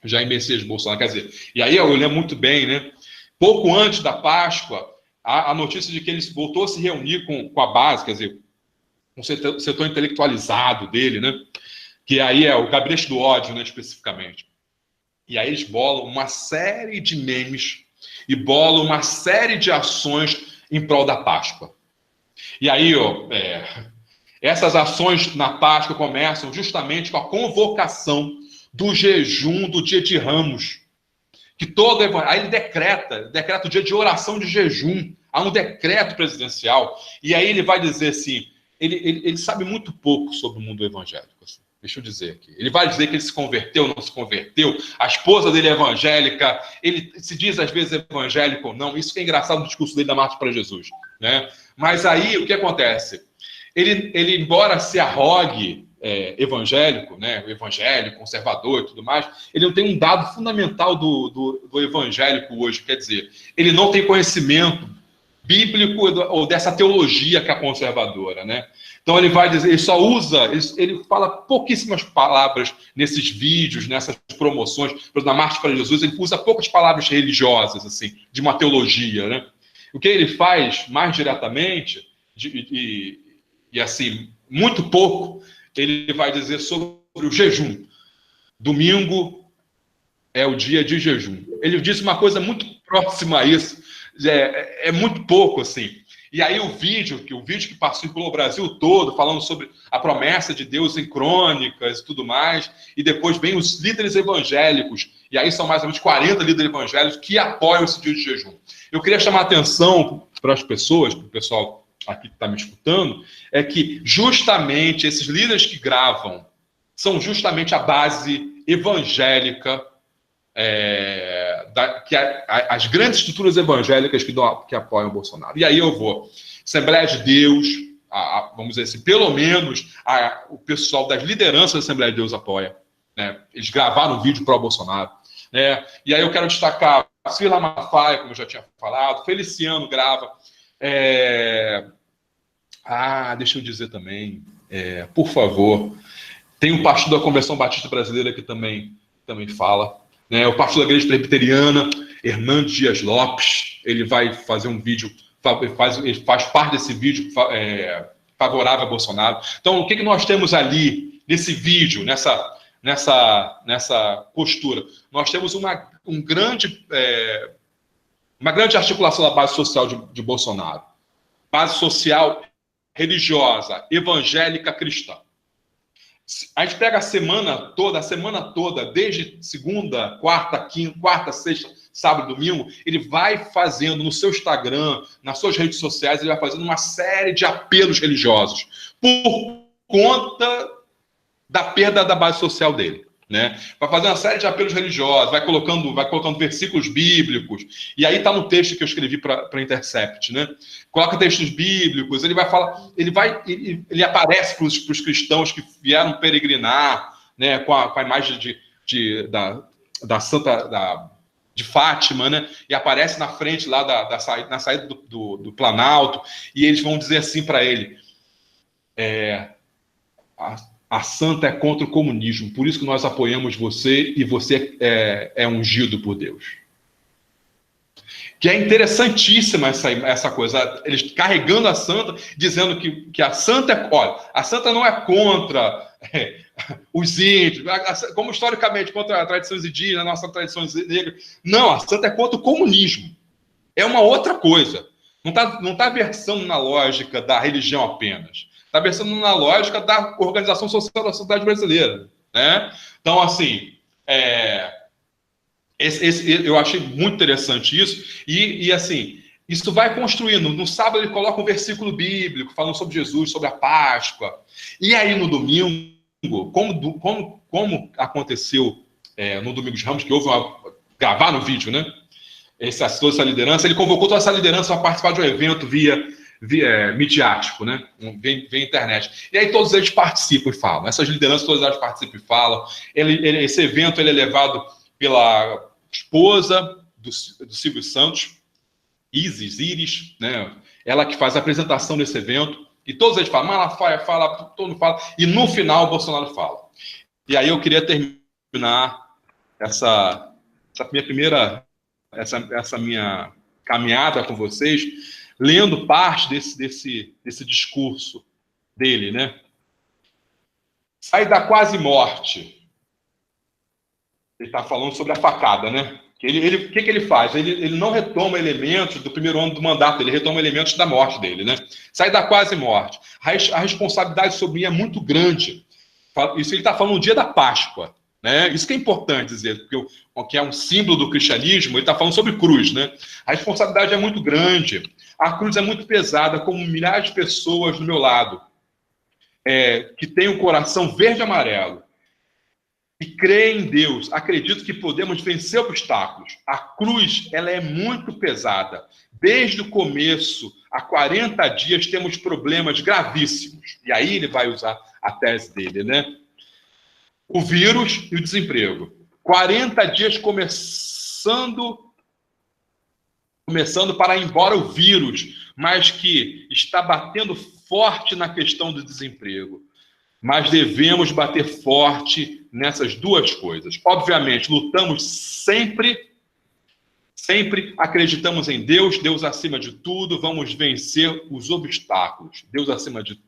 Jair Messias Bolsonaro, quer dizer, e aí eu lembro muito bem, né? Pouco antes da Páscoa, a notícia de que ele voltou a se reunir com a base, quer dizer, com o setor intelectualizado dele, né? Que aí é o gabinete do ódio, né, especificamente. E aí eles bolam uma série de memes e bolam uma série de ações em prol da Páscoa. E aí, essas ações na Páscoa começam justamente com a convocação do jejum do dia de Ramos. Que aí ele decreta o dia de oração de jejum. Há um decreto presidencial. E aí ele vai dizer assim, ele sabe muito pouco sobre o mundo evangélico. Assim. Deixa eu dizer aqui. Ele vai dizer que ele se converteu, não se converteu. A esposa dele é evangélica. Ele se diz às vezes evangélico ou não. Isso que é engraçado no discurso dele da Marcha para Jesus. Né? Mas aí o que acontece? Ele embora se arrogue evangélico, né? Evangélico, conservador e tudo mais, ele não tem um dado fundamental do evangélico hoje. Quer dizer, ele não tem conhecimento bíblico ou dessa teologia que é conservadora, né? Então ele vai dizer, ele só usa, ele fala pouquíssimas palavras nesses vídeos, nessas promoções, por exemplo, na Marcha para Jesus, ele usa poucas palavras religiosas, assim, de uma teologia, né? O que ele faz mais diretamente, e assim, muito pouco, ele vai dizer sobre o jejum. Domingo é o dia de jejum. Ele disse uma coisa muito próxima a isso, é muito pouco, assim. E aí o vídeo que passou pelo Brasil todo, falando sobre a promessa de Deus em crônicas e tudo mais, e depois vem os líderes evangélicos, e aí são mais ou menos 40 líderes evangélicos que apoiam esse dia de jejum. Eu queria chamar a atenção para as pessoas, para o pessoal aqui que está me escutando, é que justamente esses líderes que gravam são justamente a base evangélica, as grandes estruturas evangélicas que apoiam o Bolsonaro. E aí eu vou. Assembleia de Deus, vamos dizer assim, pelo menos o pessoal das lideranças da Assembleia de Deus apoia. Né? Eles gravaram um vídeo pró-Bolsonaro. Né? E aí eu quero destacar Sila Malafaia, como eu já tinha falado, Feliciano grava. Deixa eu dizer também, por favor, tem um pastor da Convenção Batista Brasileira que também fala. Né, o pastor da Igreja Presbiteriana, Hernandes Dias Lopes, ele vai fazer um vídeo, ele faz parte desse vídeo favorável a Bolsonaro. Então, o que nós temos ali, nesse vídeo, nessa postura? Nós temos uma grande articulação da base social de Bolsonaro. Base social religiosa, evangélica, cristã. A gente pega a semana toda, desde segunda, quarta, sexta, sábado, domingo, ele vai fazendo no seu Instagram, nas suas redes sociais, ele vai fazendo uma série de apelos religiosos por conta da perda da base social dele. Né? Vai fazer uma série de apelos religiosos, vai colocando versículos bíblicos, e aí está no texto que eu escrevi para a Intercept, né? Coloca textos bíblicos, ele vai falar, ele aparece para os cristãos que vieram peregrinar, né, com a imagem da Santa de Fátima, né? E aparece na frente lá na saída do Planalto, e eles vão dizer assim para ele: a Santa é contra o comunismo, por isso que nós apoiamos você e você é ungido por Deus. Que é interessantíssima essa coisa, eles carregando a Santa, dizendo que a Santa a Santa não é contra os índios, como historicamente contra as tradições indígenas, a nossa tradição negra. Não, a Santa é contra o comunismo. É uma outra coisa. Não está versando na lógica da religião apenas. Está versando na lógica da organização social da sociedade brasileira. Né? Então, assim, eu achei muito interessante isso. E assim, isso vai construindo. No sábado ele coloca um versículo bíblico falando sobre Jesus, sobre a Páscoa. E aí no domingo, como aconteceu no Domingo de Ramos, que houve gravar no vídeo, né? Toda essa liderança, ele convocou toda essa liderança para participar de um evento via midiático, né? Via internet. E aí todos eles participam e falam. Essas lideranças, todas elas participam e falam. Esse evento ele é levado pela esposa do Silvio Santos, Iris, né? Ela que faz a apresentação desse evento. E todos eles falam, Malafaia fala, todo mundo fala. E no final o Bolsonaro fala. E aí eu queria terminar essa minha caminhada com vocês, lendo parte desse discurso dele, né? Sai da quase morte. Ele está falando sobre a facada, né? O que ele faz? Ele não retoma elementos do primeiro ano do mandato, ele retoma elementos da morte dele, né? Sai da quase morte. A responsabilidade sobre ele é muito grande. Isso ele está falando no dia da Páscoa, né? Isso que é importante dizer, porque o que é um símbolo do cristianismo, ele está falando sobre cruz, né? A responsabilidade é muito grande. A cruz é muito pesada, como milhares de pessoas do meu lado, que têm o coração verde e amarelo, e creem em Deus, acredito que podemos vencer obstáculos. A cruz, ela é muito pesada. Desde o começo, há 40 dias, temos problemas gravíssimos. E aí ele vai usar a tese dele, né? O vírus e o desemprego. 40 dias começando para ir embora o vírus, mas que está batendo forte na questão do desemprego. Mas devemos bater forte nessas duas coisas. Obviamente, lutamos sempre acreditamos em Deus, Deus acima de tudo, vamos vencer os obstáculos. Deus acima de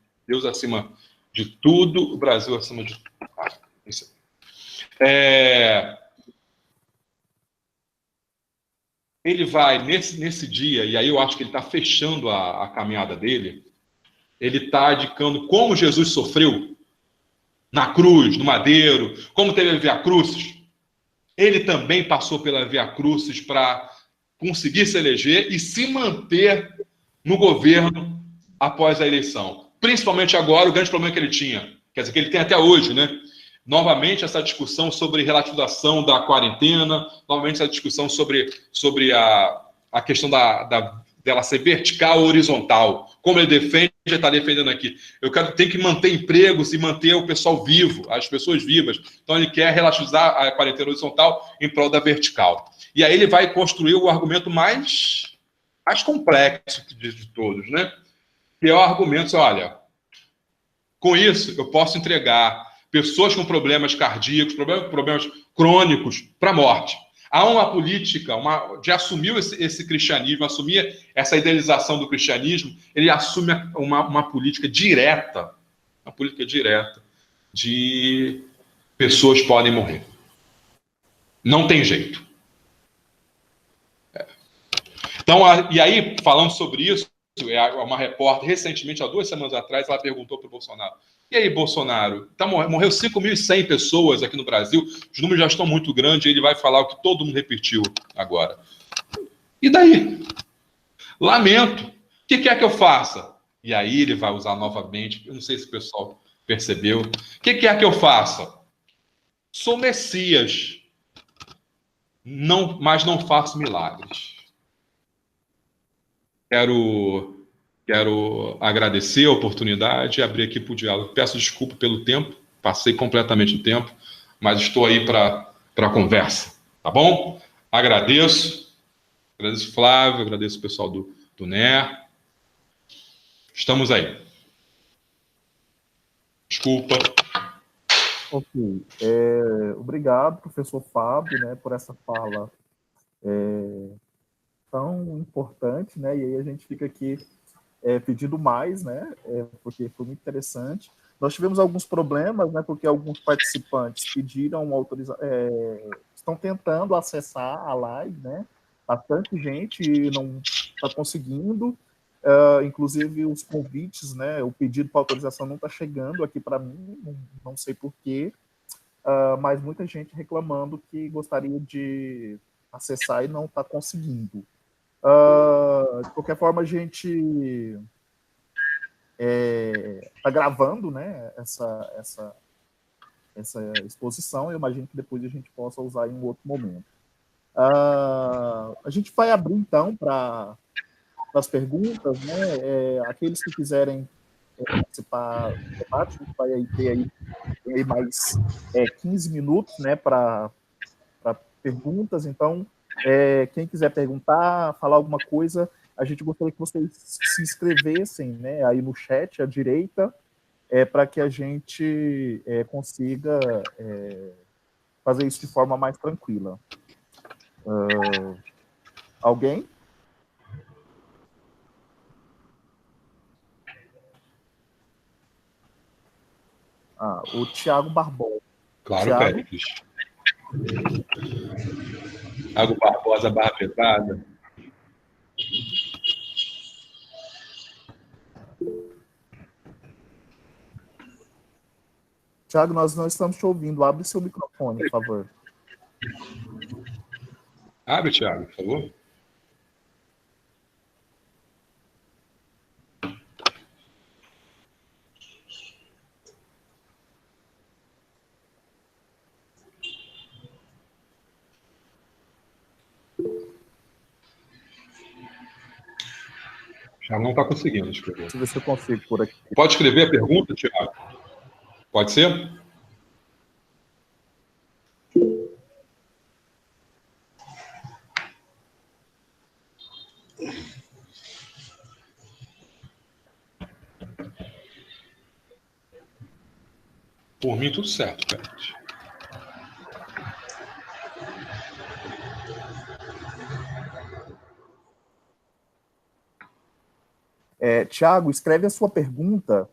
tudo, o Brasil acima de tudo. Isso. Ele vai, nesse dia, e aí eu acho que ele está fechando a caminhada dele, ele está indicando como Jesus sofreu na cruz, no madeiro, como teve a Via Crucis. Ele também passou pela Via Crucis para conseguir se eleger e se manter no governo após a eleição. Principalmente agora, o grande problema que ele tinha, quer dizer, que ele tem até hoje, né? Novamente, essa discussão sobre relativização da quarentena, novamente essa discussão sobre a questão dela ser vertical ou horizontal. Como ele defende, ele está defendendo aqui. Tem que manter empregos e manter o pessoal vivo, as pessoas vivas. Então, ele quer relativizar a quarentena horizontal em prol da vertical. E aí ele vai construir o argumento mais complexo de todos, né? Que é o argumento, olha, com isso eu posso entregar pessoas com problemas cardíacos, problemas crônicos para a morte. Há uma política de assumir esse cristianismo, assumir essa idealização do cristianismo, ele assume uma política direta, de pessoas podem morrer. Não tem jeito. Então, e aí, falando sobre isso, uma repórter, recentemente, há 2 semanas atrás, ela perguntou para o Bolsonaro: e aí, Bolsonaro, morreu 5.100 pessoas aqui no Brasil, os números já estão muito grandes, ele vai falar o que todo mundo repetiu agora. E daí? Lamento. O que quer que eu faça? E aí ele vai usar novamente, eu não sei se o pessoal percebeu. O que quer que eu faça? Sou Messias, mas não faço milagres. Quero agradecer a oportunidade e abrir aqui para o diálogo. Peço desculpa pelo tempo, passei completamente o tempo, mas estou aí para a conversa, tá bom? Agradeço Flávio, agradeço o pessoal do NER. Estamos aí. Desculpa. Ok. Obrigado, professor Fábio, né, por essa fala tão importante, né? E aí a gente fica aqui pedindo mais, né? Porque foi muito interessante. Nós tivemos alguns problemas, né? Porque alguns participantes pediram autorização, estão tentando acessar a live, né? Bastante gente não está conseguindo. Inclusive os convites, né? O pedido para autorização não está chegando aqui para mim, não sei porquê, mas muita gente reclamando que gostaria de acessar e não está conseguindo. De qualquer forma, a gente está gravando, né, essa exposição. Eu imagino que depois a gente possa usar em um outro momento. A gente vai abrir, então, para as perguntas, né? Aqueles que quiserem participar do debate, a gente vai ter aí mais 15 minutos, né, para perguntas. Então, quem quiser perguntar, falar alguma coisa, a gente gostaria que vocês se inscrevessem, né, aí no chat à direita, para que a gente consiga fazer isso de forma mais tranquila. Alguém? O Tiago Barbosa. Claro, Thiago? Péricles. Thiago Barbosa, barra pesada. Thiago, nós não estamos te ouvindo. Abre seu microfone, por favor. Abre, Thiago, por favor. Já não está conseguindo escrever. Deixa eu ver se eu consigo por aqui. Pode escrever a pergunta, Thiago? Pode ser? Por mim, tudo certo, Pérez. Thiago, escreve a sua pergunta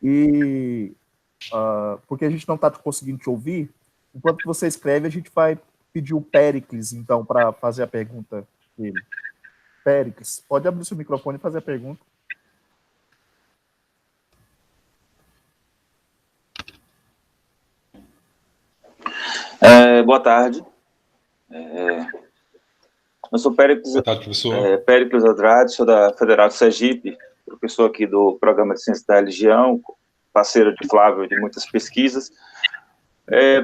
e porque a gente não está conseguindo te ouvir. Enquanto você escreve, a gente vai pedir o Péricles, então, para fazer a pergunta dele. Péricles, pode abrir seu microfone e fazer a pergunta. Boa tarde. Eu sou Péricles, Boa tarde, professor. Péricles Andrade, sou da Federal de Sergipe, professor aqui do Programa de Ciência da Religião, parceiro de Flávio de muitas pesquisas.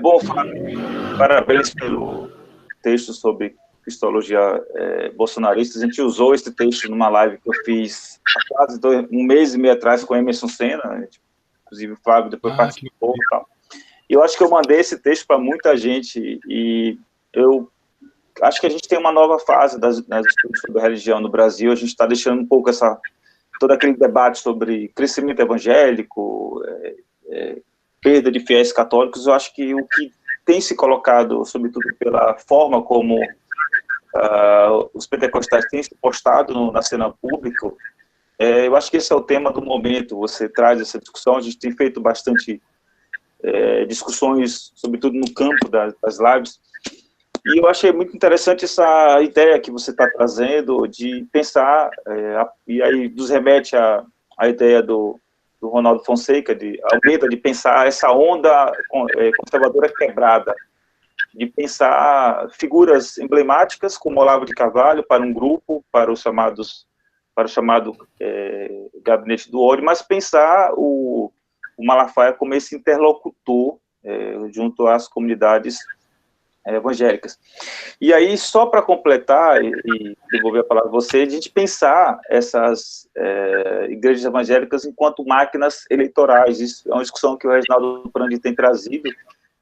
Bom, Flávio, parabéns pelo texto sobre cristologia bolsonarista. A gente usou esse texto numa live que eu fiz há quase um mês e meio atrás com Emerson Senna, inclusive o Flávio depois participou e tal. E eu acho que eu mandei esse texto para muita gente e eu acho que a gente tem uma nova fase nas estudos sobre religião no Brasil. A gente está deixando um pouco todo aquele debate sobre crescimento evangélico, perda de fiéis católicos. Eu acho que o que tem se colocado, sobretudo pela forma como os pentecostais têm se postado na cena pública, eu acho que esse é o tema do momento. Você traz essa discussão, a gente tem feito bastante discussões, sobretudo no campo das lives, e eu achei muito interessante essa ideia que você está trazendo de pensar, e aí nos remete à ideia do Ronaldo Fonseca, de Almeida, de pensar essa onda conservadora quebrada, de pensar figuras emblemáticas como Olavo de Carvalho para um grupo, para o chamado Gabinete do Ódio, mas pensar o Malafaia como esse interlocutor junto às comunidades evangélicas. E aí, só para completar e devolver a palavra a você, a gente pensar essas igrejas evangélicas enquanto máquinas eleitorais. Isso é uma discussão que o Reginaldo Prandi tem trazido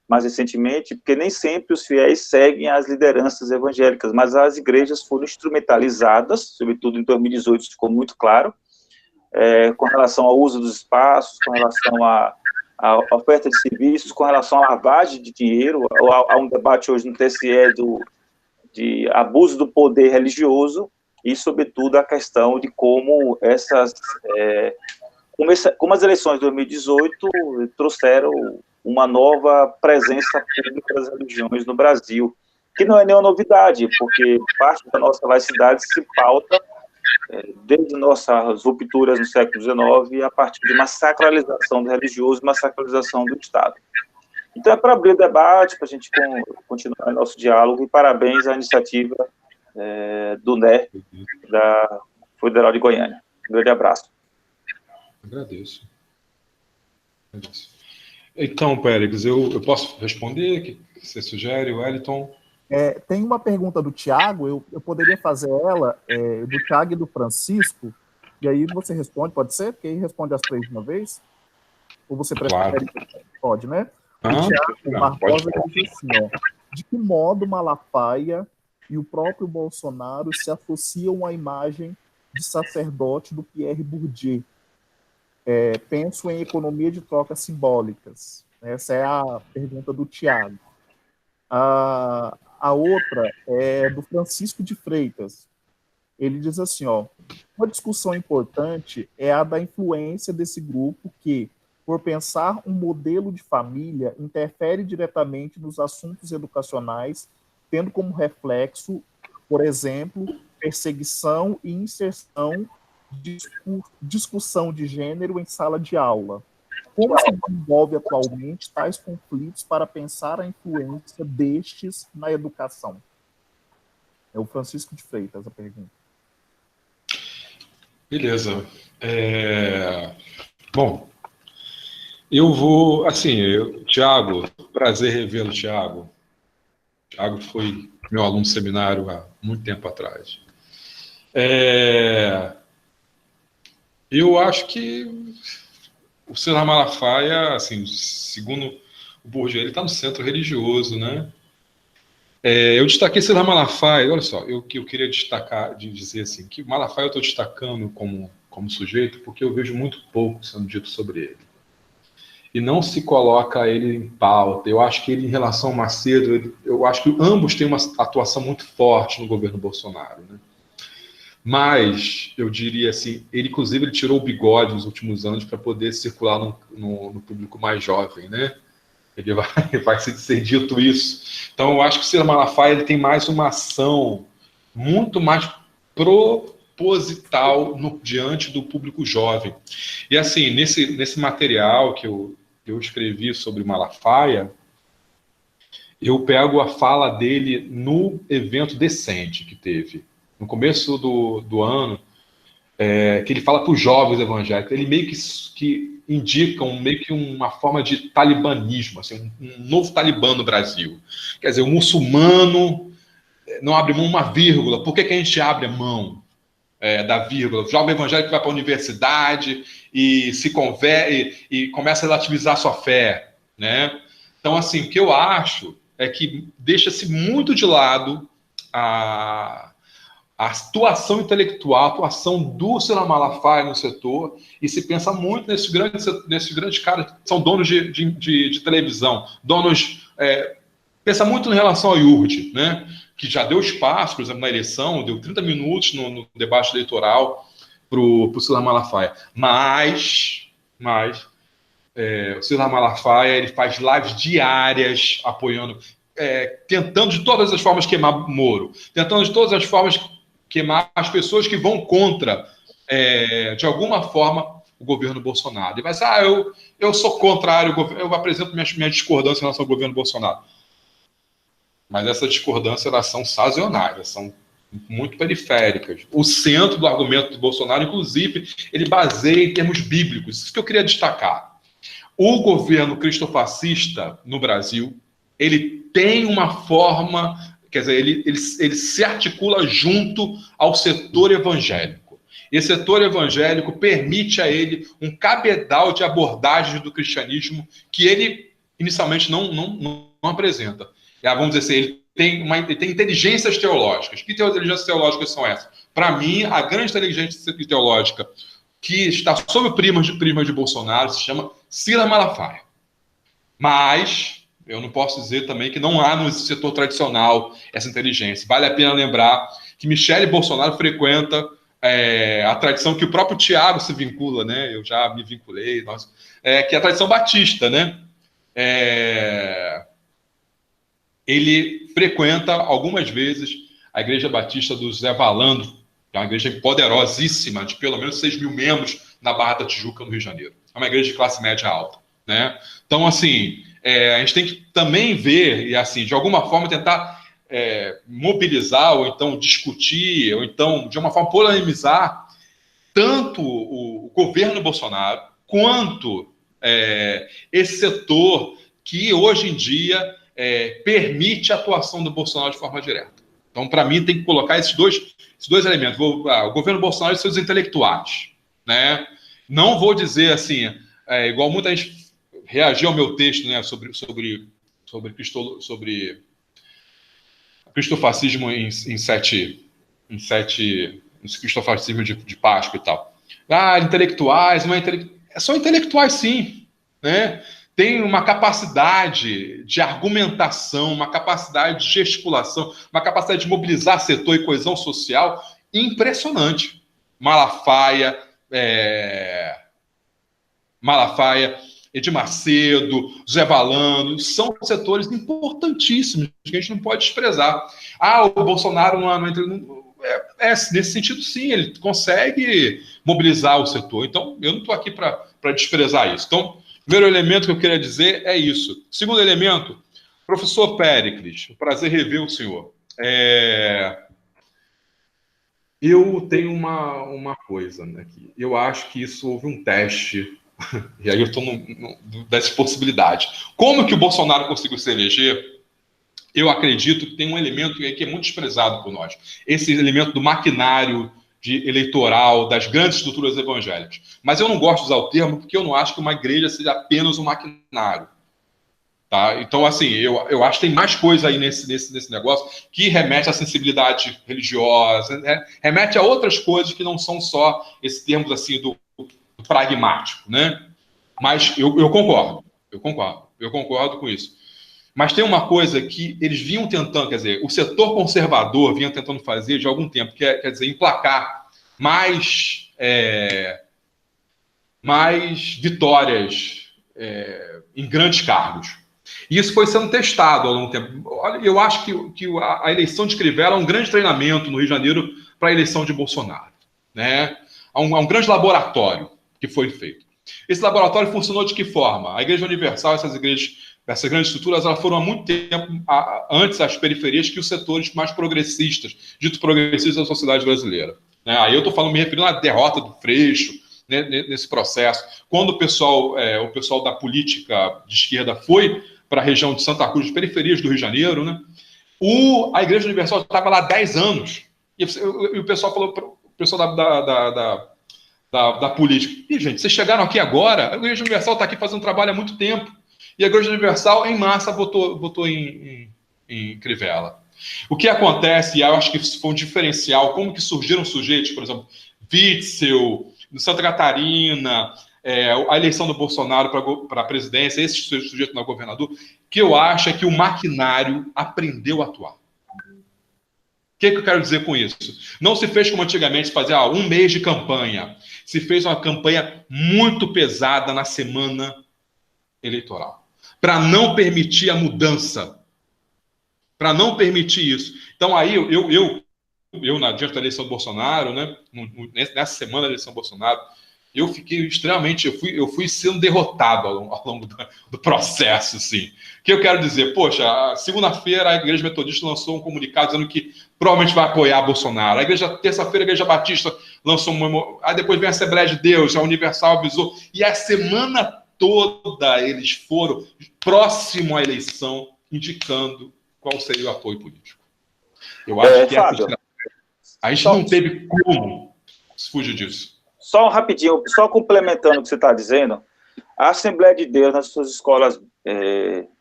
mais recentemente, porque nem sempre os fiéis seguem as lideranças evangélicas, mas as igrejas foram instrumentalizadas, sobretudo em 2018, isso ficou muito claro, com relação ao uso dos espaços, com relação à oferta de serviços, com relação à lavagem de dinheiro. Há um debate hoje no TSE de abuso do poder religioso e, sobretudo, a questão de como como as eleições de 2018 trouxeram uma nova presença pública das religiões no Brasil, que não é nenhuma novidade, porque parte da nossa laicidade se pauta desde nossas rupturas no século XIX, a partir de uma sacralização do religioso, uma sacralização do Estado. Então, é para abrir o debate, para a gente continuar nosso diálogo, e parabéns à iniciativa do NER, da Federal de Goiânia. Um grande abraço. Agradeço. Então, Pérez, eu posso responder? O que você sugere, Wellington? Tem uma pergunta do Thiago, eu poderia fazer ela, do Thiago e do Francisco, e aí você responde, pode ser? Porque aí responde as três de uma vez? Ou você prefere? Claro. Pode, né? O Thiago Barbosa diz assim, de que modo Malafaia e o próprio Bolsonaro se associam à imagem de sacerdote do Pierre Bourdieu? Penso em economia de trocas simbólicas. Essa é a pergunta do Thiago. A outra é do Francisco de Freitas. Ele diz assim, uma discussão importante é a da influência desse grupo que, por pensar um modelo de família, interfere diretamente nos assuntos educacionais, tendo como reflexo, por exemplo, perseguição e inserção de discussão de gênero em sala de aula. Como se desenvolve atualmente tais conflitos para pensar a influência destes na educação? É o Francisco de Freitas a pergunta. Beleza. Bom, eu vou, assim, Tiago, prazer revê-lo, Tiago. Tiago foi meu aluno de seminário há muito tempo atrás. Eu acho que o César Malafaia, assim, segundo o Bourdieu, ele está no centro religioso, né? Eu destaquei César Malafaia, olha só, eu queria destacar, de dizer assim, que Malafaia eu estou destacando como sujeito porque eu vejo muito pouco sendo dito sobre ele. E não se coloca ele em pauta. Eu acho que ele, em relação ao Macedo, eu acho que ambos têm uma atuação muito forte no governo Bolsonaro, né? Mas, eu diria assim, ele tirou o bigode nos últimos anos para poder circular no público mais jovem, né? Ele vai ser dito isso. Então, eu acho que o César Malafaia ele tem mais uma ação muito mais proposital diante do público jovem. E, assim, nesse material que eu escrevi sobre Malafaia, eu pego a fala dele no evento Descende que teve, no começo do ano, que ele fala para os jovens evangélicos. Ele meio que indica meio que uma forma de talibanismo, assim, um novo talibã no Brasil. Quer dizer, o muçulmano não abre mão uma vírgula. Por que a gente abre a mão da vírgula? O jovem evangélico vai para a universidade e se converte e começa a relativizar sua fé, né? Então, assim, o que eu acho é que deixa-se muito de lado a atuação intelectual, a atuação do César Malafaia no setor, e se pensa muito nesses grandes caras que são donos de televisão, pensa muito em relação ao IURD, né, que já deu espaço, por exemplo, na eleição, deu 30 minutos no debate eleitoral para o César Malafaia. Mas o César Malafaia ele faz lives diárias apoiando, tentando de todas as formas queimar Moro, tentando de todas as formas queimar as pessoas que vão contra, de alguma forma, o governo Bolsonaro. Ele vai dizer, eu sou contrário, eu apresento minha discordância em relação ao governo Bolsonaro. Mas essas discordâncias, elas são sazonais, elas são muito periféricas. O centro do argumento do Bolsonaro, inclusive, ele baseia em termos bíblicos. Isso que eu queria destacar. O governo cristofascista no Brasil, ele tem uma forma... Quer dizer, ele se articula junto ao setor evangélico. Esse setor evangélico permite a ele um cabedal de abordagens do cristianismo que ele, inicialmente, não apresenta. Vamos dizer assim, ele tem inteligências teológicas. Que inteligências teológicas são essas? Para mim, a grande inteligência teológica que está sob o prisma de Bolsonaro se chama César Malafaia. Mas... eu não posso dizer também que não há no setor tradicional essa inteligência. Vale a pena lembrar que Michele Bolsonaro frequenta a tradição que o próprio Tiago se vincula, né? Eu já me vinculei, que é a tradição batista, né? Ele frequenta algumas vezes a Igreja Batista do Zé Valandro, que é uma igreja poderosíssima, de pelo menos 6 mil membros na Barra da Tijuca, no Rio de Janeiro. É uma igreja de classe média alta, né? Então, assim... a gente tem que também ver, e assim, de alguma forma tentar mobilizar, ou então discutir, ou então, de uma forma, polemizar tanto o governo Bolsonaro, quanto esse setor que, hoje em dia, permite a atuação do Bolsonaro de forma direta. Então, para mim, tem que colocar esses dois elementos. O governo Bolsonaro e seus intelectuais, né? Não vou dizer, assim, igual muita gente reagir ao meu texto, né, sobre cristofascismo em cristofascismo de Páscoa e tal. Intelectuais, são intelectuais sim, né? Tem uma capacidade de argumentação, uma capacidade de gesticulação, uma capacidade de mobilizar setor e coesão social impressionante. Malafaia, Edir Macedo, Zé Valano, são setores importantíssimos que a gente não pode desprezar. O Bolsonaro não entra... nesse sentido, sim, ele consegue mobilizar o setor. Então, eu não estou aqui para desprezar isso. Então, primeiro elemento que eu queria dizer é isso. Segundo elemento, professor Péricles, prazer rever o senhor. Eu tenho uma coisa aqui. Eu acho que isso houve um teste, e aí eu estou dessa possibilidade. Como que o Bolsonaro conseguiu se eleger? Eu acredito que tem um elemento aí que é muito desprezado por nós. Esse elemento do maquinário eleitoral das grandes estruturas evangélicas. Mas eu não gosto de usar o termo porque eu não acho que uma igreja seja apenas um maquinário. Tá? Então, assim, eu acho que tem mais coisa aí nesse negócio que remete à sensibilidade religiosa, né? Remete a outras coisas que não são só esses termos assim do pragmático, né? Mas eu concordo com isso. Mas tem uma coisa que eles vinham tentando, quer dizer, o setor conservador vinha tentando fazer de algum tempo, que quer dizer, emplacar mais vitórias em grandes cargos. E isso foi sendo testado ao longo do tempo. Olha, eu acho que a eleição de Crivella é um grande treinamento no Rio de Janeiro para a eleição de Bolsonaro, né? Há um grande laboratório que foi feito. Esse laboratório funcionou de que forma? A Igreja Universal, essas grandes estruturas, elas foram há muito tempo antes as periferias que os setores mais progressistas, dito progressistas da sociedade brasileira. Né? Aí eu estou me referindo à derrota do Freixo, né, nesse processo. Quando o pessoal da política de esquerda foi para a região de Santa Cruz, periferias do Rio de Janeiro, né? A Igreja Universal estava lá há 10 anos. E o pessoal falou, o pessoal da política, gente, vocês chegaram aqui agora, a Igreja Universal está aqui fazendo trabalho há muito tempo. E a Igreja Universal, em massa, votou em Crivella. O que acontece, e eu acho que isso foi um diferencial, como que surgiram sujeitos, por exemplo, Witzel, Santa Catarina, a eleição do Bolsonaro para a presidência, esse sujeito no governador, que eu acho é que o maquinário aprendeu a atuar. O que eu quero dizer com isso? Não se fez como antigamente, fazer um mês de campanha. Se fez uma campanha muito pesada na semana eleitoral, para não permitir a mudança, para não permitir isso. Então, aí, diante da eleição do Bolsonaro, né, nessa semana da eleição do Bolsonaro, eu fiquei extremamente, eu fui sendo derrotado ao longo do processo, assim. O que eu quero dizer? Poxa, segunda-feira a Igreja Metodista lançou um comunicado dizendo que provavelmente vai apoiar Bolsonaro. Terça-feira a Igreja Batista lançou aí depois vem a Assembleia de Deus, a Universal avisou, e a semana toda eles foram próximo à eleição indicando qual seria o apoio político. Eu acho que a gente não teve como fugir disso. Só rapidinho, só complementando o que você está dizendo, a Assembleia de Deus, nas suas escolas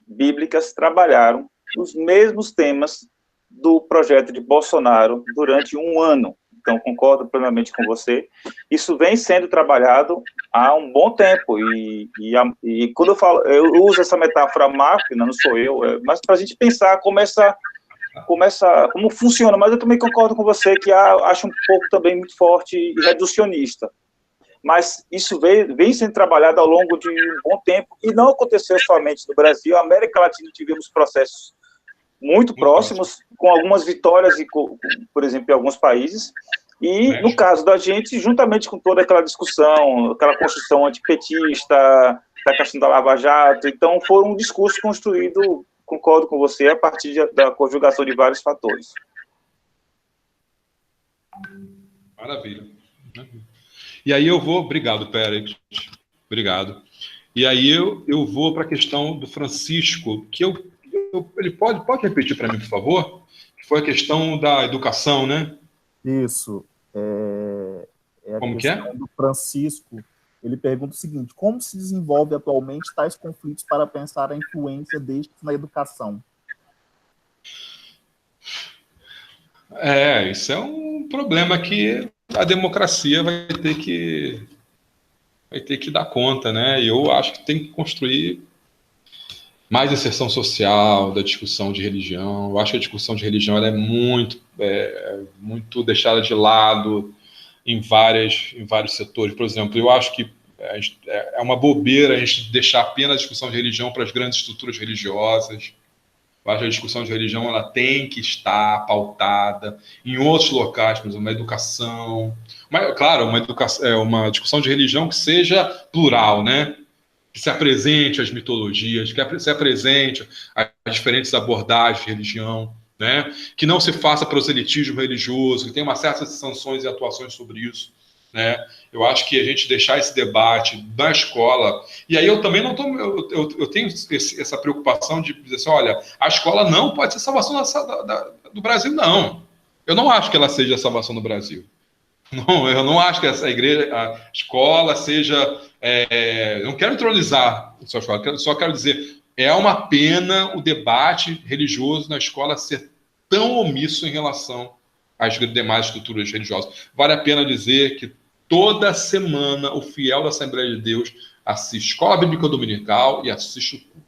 bíblicas, trabalharam os mesmos temas do projeto de Bolsonaro durante um ano. Então, concordo plenamente com você. Isso vem sendo trabalhado há um bom tempo. E quando eu uso essa metáfora máquina, não sou eu, mas para a gente pensar como funciona. Mas eu também concordo com você que acho um pouco também muito forte e reducionista. Mas isso vem sendo trabalhado ao longo de um bom tempo e não aconteceu somente no Brasil. A América Latina tivemos processos muito próximos, com algumas vitórias, por exemplo, em alguns países. E, no caso da gente, juntamente com toda aquela discussão, aquela construção antipetista, da questão da Lava Jato, então foi um discurso construído, concordo com você, a partir da conjugação de vários fatores. Maravilha. E aí eu vou... Obrigado, Pérez. Obrigado. E aí eu vou para a questão do Francisco, que ele pode repetir para mim, por favor? Que foi a questão da educação, né? Isso. Como que é? Do Francisco, ele pergunta o seguinte: como se desenvolve atualmente tais conflitos para pensar a influência destes na educação? Isso é um problema que a democracia vai ter que dar conta, né? E eu acho que tem que construir mais inserção social, da discussão de religião. Eu acho que a discussão de religião ela é muito deixada de lado em vários setores. Por exemplo, eu acho que É uma bobeira a gente deixar apenas a discussão de religião para as grandes estruturas religiosas. Eu acho que a discussão de religião ela tem que estar pautada em outros locais, por exemplo, na educação. Mas, claro, uma discussão de religião que seja plural, né? Que se apresente as mitologias, que se apresente as diferentes abordagens de religião, né? Que não se faça proselitismo religioso, que tenha uma série de sanções e atuações sobre isso, né? Eu acho que a gente deixar esse debate na escola, e aí eu também não estou, eu tenho essa preocupação de dizer assim, olha, a escola não pode ser a salvação do Brasil, não. Eu não acho que ela seja a salvação do Brasil. Não, eu não acho que essa igreja, a escola seja, eu não quero entronizar a sua escola, só quero dizer, é uma pena o debate religioso na escola ser tão omisso em relação às demais estruturas religiosas. Vale a pena dizer que toda semana o fiel da Assembleia de Deus assiste Escola Bíblica Dominical e assiste o culto.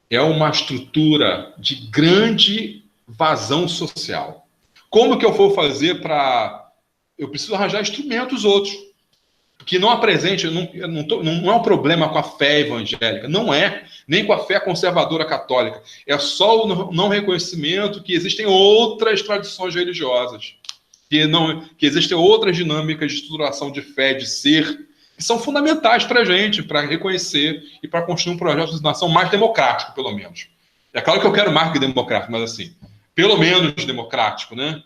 É uma estrutura de grande vazão social. Como que eu vou fazer para... Eu preciso arranjar instrumentos outros, que não apresente, não é um problema com a fé evangélica, não é, nem com a fé conservadora católica, é só o não reconhecimento que existem outras tradições religiosas, que existem outras dinâmicas de estruturação de fé, de ser, que são fundamentais para a gente, para reconhecer e para construir um projeto de nação mais democrático, pelo menos. É claro que eu quero mais que democrático, mas assim, pelo menos democrático, né?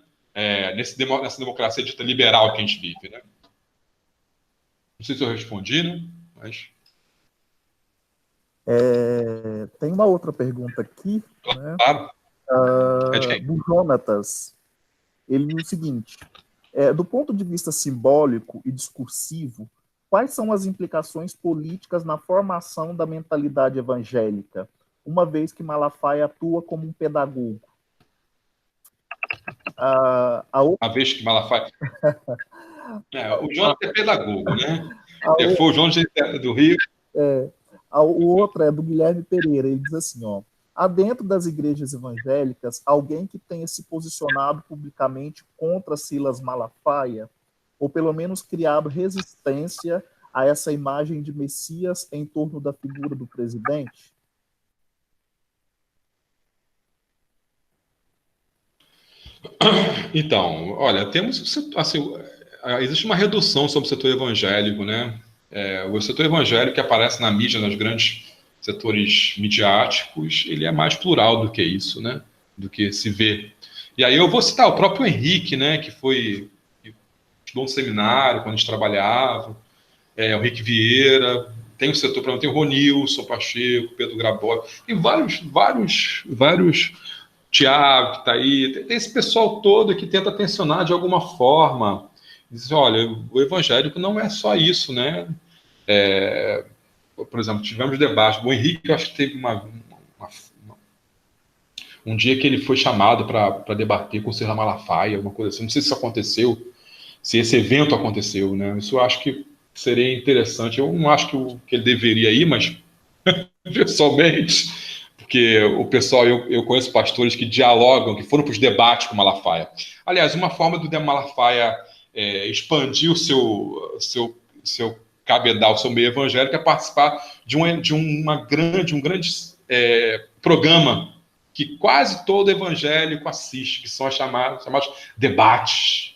Nessa democracia dita liberal que a gente vive, né? Não sei se eu respondi, né? Mas... tem uma outra pergunta aqui, né? Claro. Do Jonatas. Ele diz o seguinte, do ponto de vista simbólico e discursivo, quais são as implicações políticas na formação da mentalidade evangélica, uma vez que Malafaia atua como um pedagogo? Uma vez que Malafaia... o Jonas é pedagogo, né? Foi o Jonas do Rio. O outro é do Guilherme Pereira. Ele diz assim, há dentro das igrejas evangélicas alguém que tenha se posicionado publicamente contra Silas Malafaia, ou pelo menos criado resistência a essa imagem de Messias em torno da figura do presidente? Então, olha, temos assim, existe uma redução sobre o setor evangélico, né? O setor evangélico que aparece na mídia, nos grandes setores midiáticos, ele é mais plural do que isso, né? Do que se vê. E aí eu vou citar o próprio Henrique, né? Que estudou no seminário quando a gente trabalhava, o Henrique Vieira, tem o setor, tem o Ronilson Pacheco, Pedro Grabois, tem vários Tiago, que está aí, tem esse pessoal todo que tenta tensionar de alguma forma. Diz, olha, o evangélico não é só isso, né? Por exemplo, tivemos debate. O Henrique, eu acho que teve um dia que ele foi chamado para debater com o Silas Malafaia, alguma coisa assim. Não sei se isso aconteceu, se esse evento aconteceu, né? Isso eu acho que seria interessante. Eu não acho que ele deveria ir, mas pessoalmente... Porque o pessoal, eu conheço pastores que dialogam, que foram para os debates com Malafaia. Aliás, uma forma do Malafaia expandir o seu cabedal, o seu meio evangélico, é participar de um grande programa que quase todo evangélico assiste, que são chamados debates.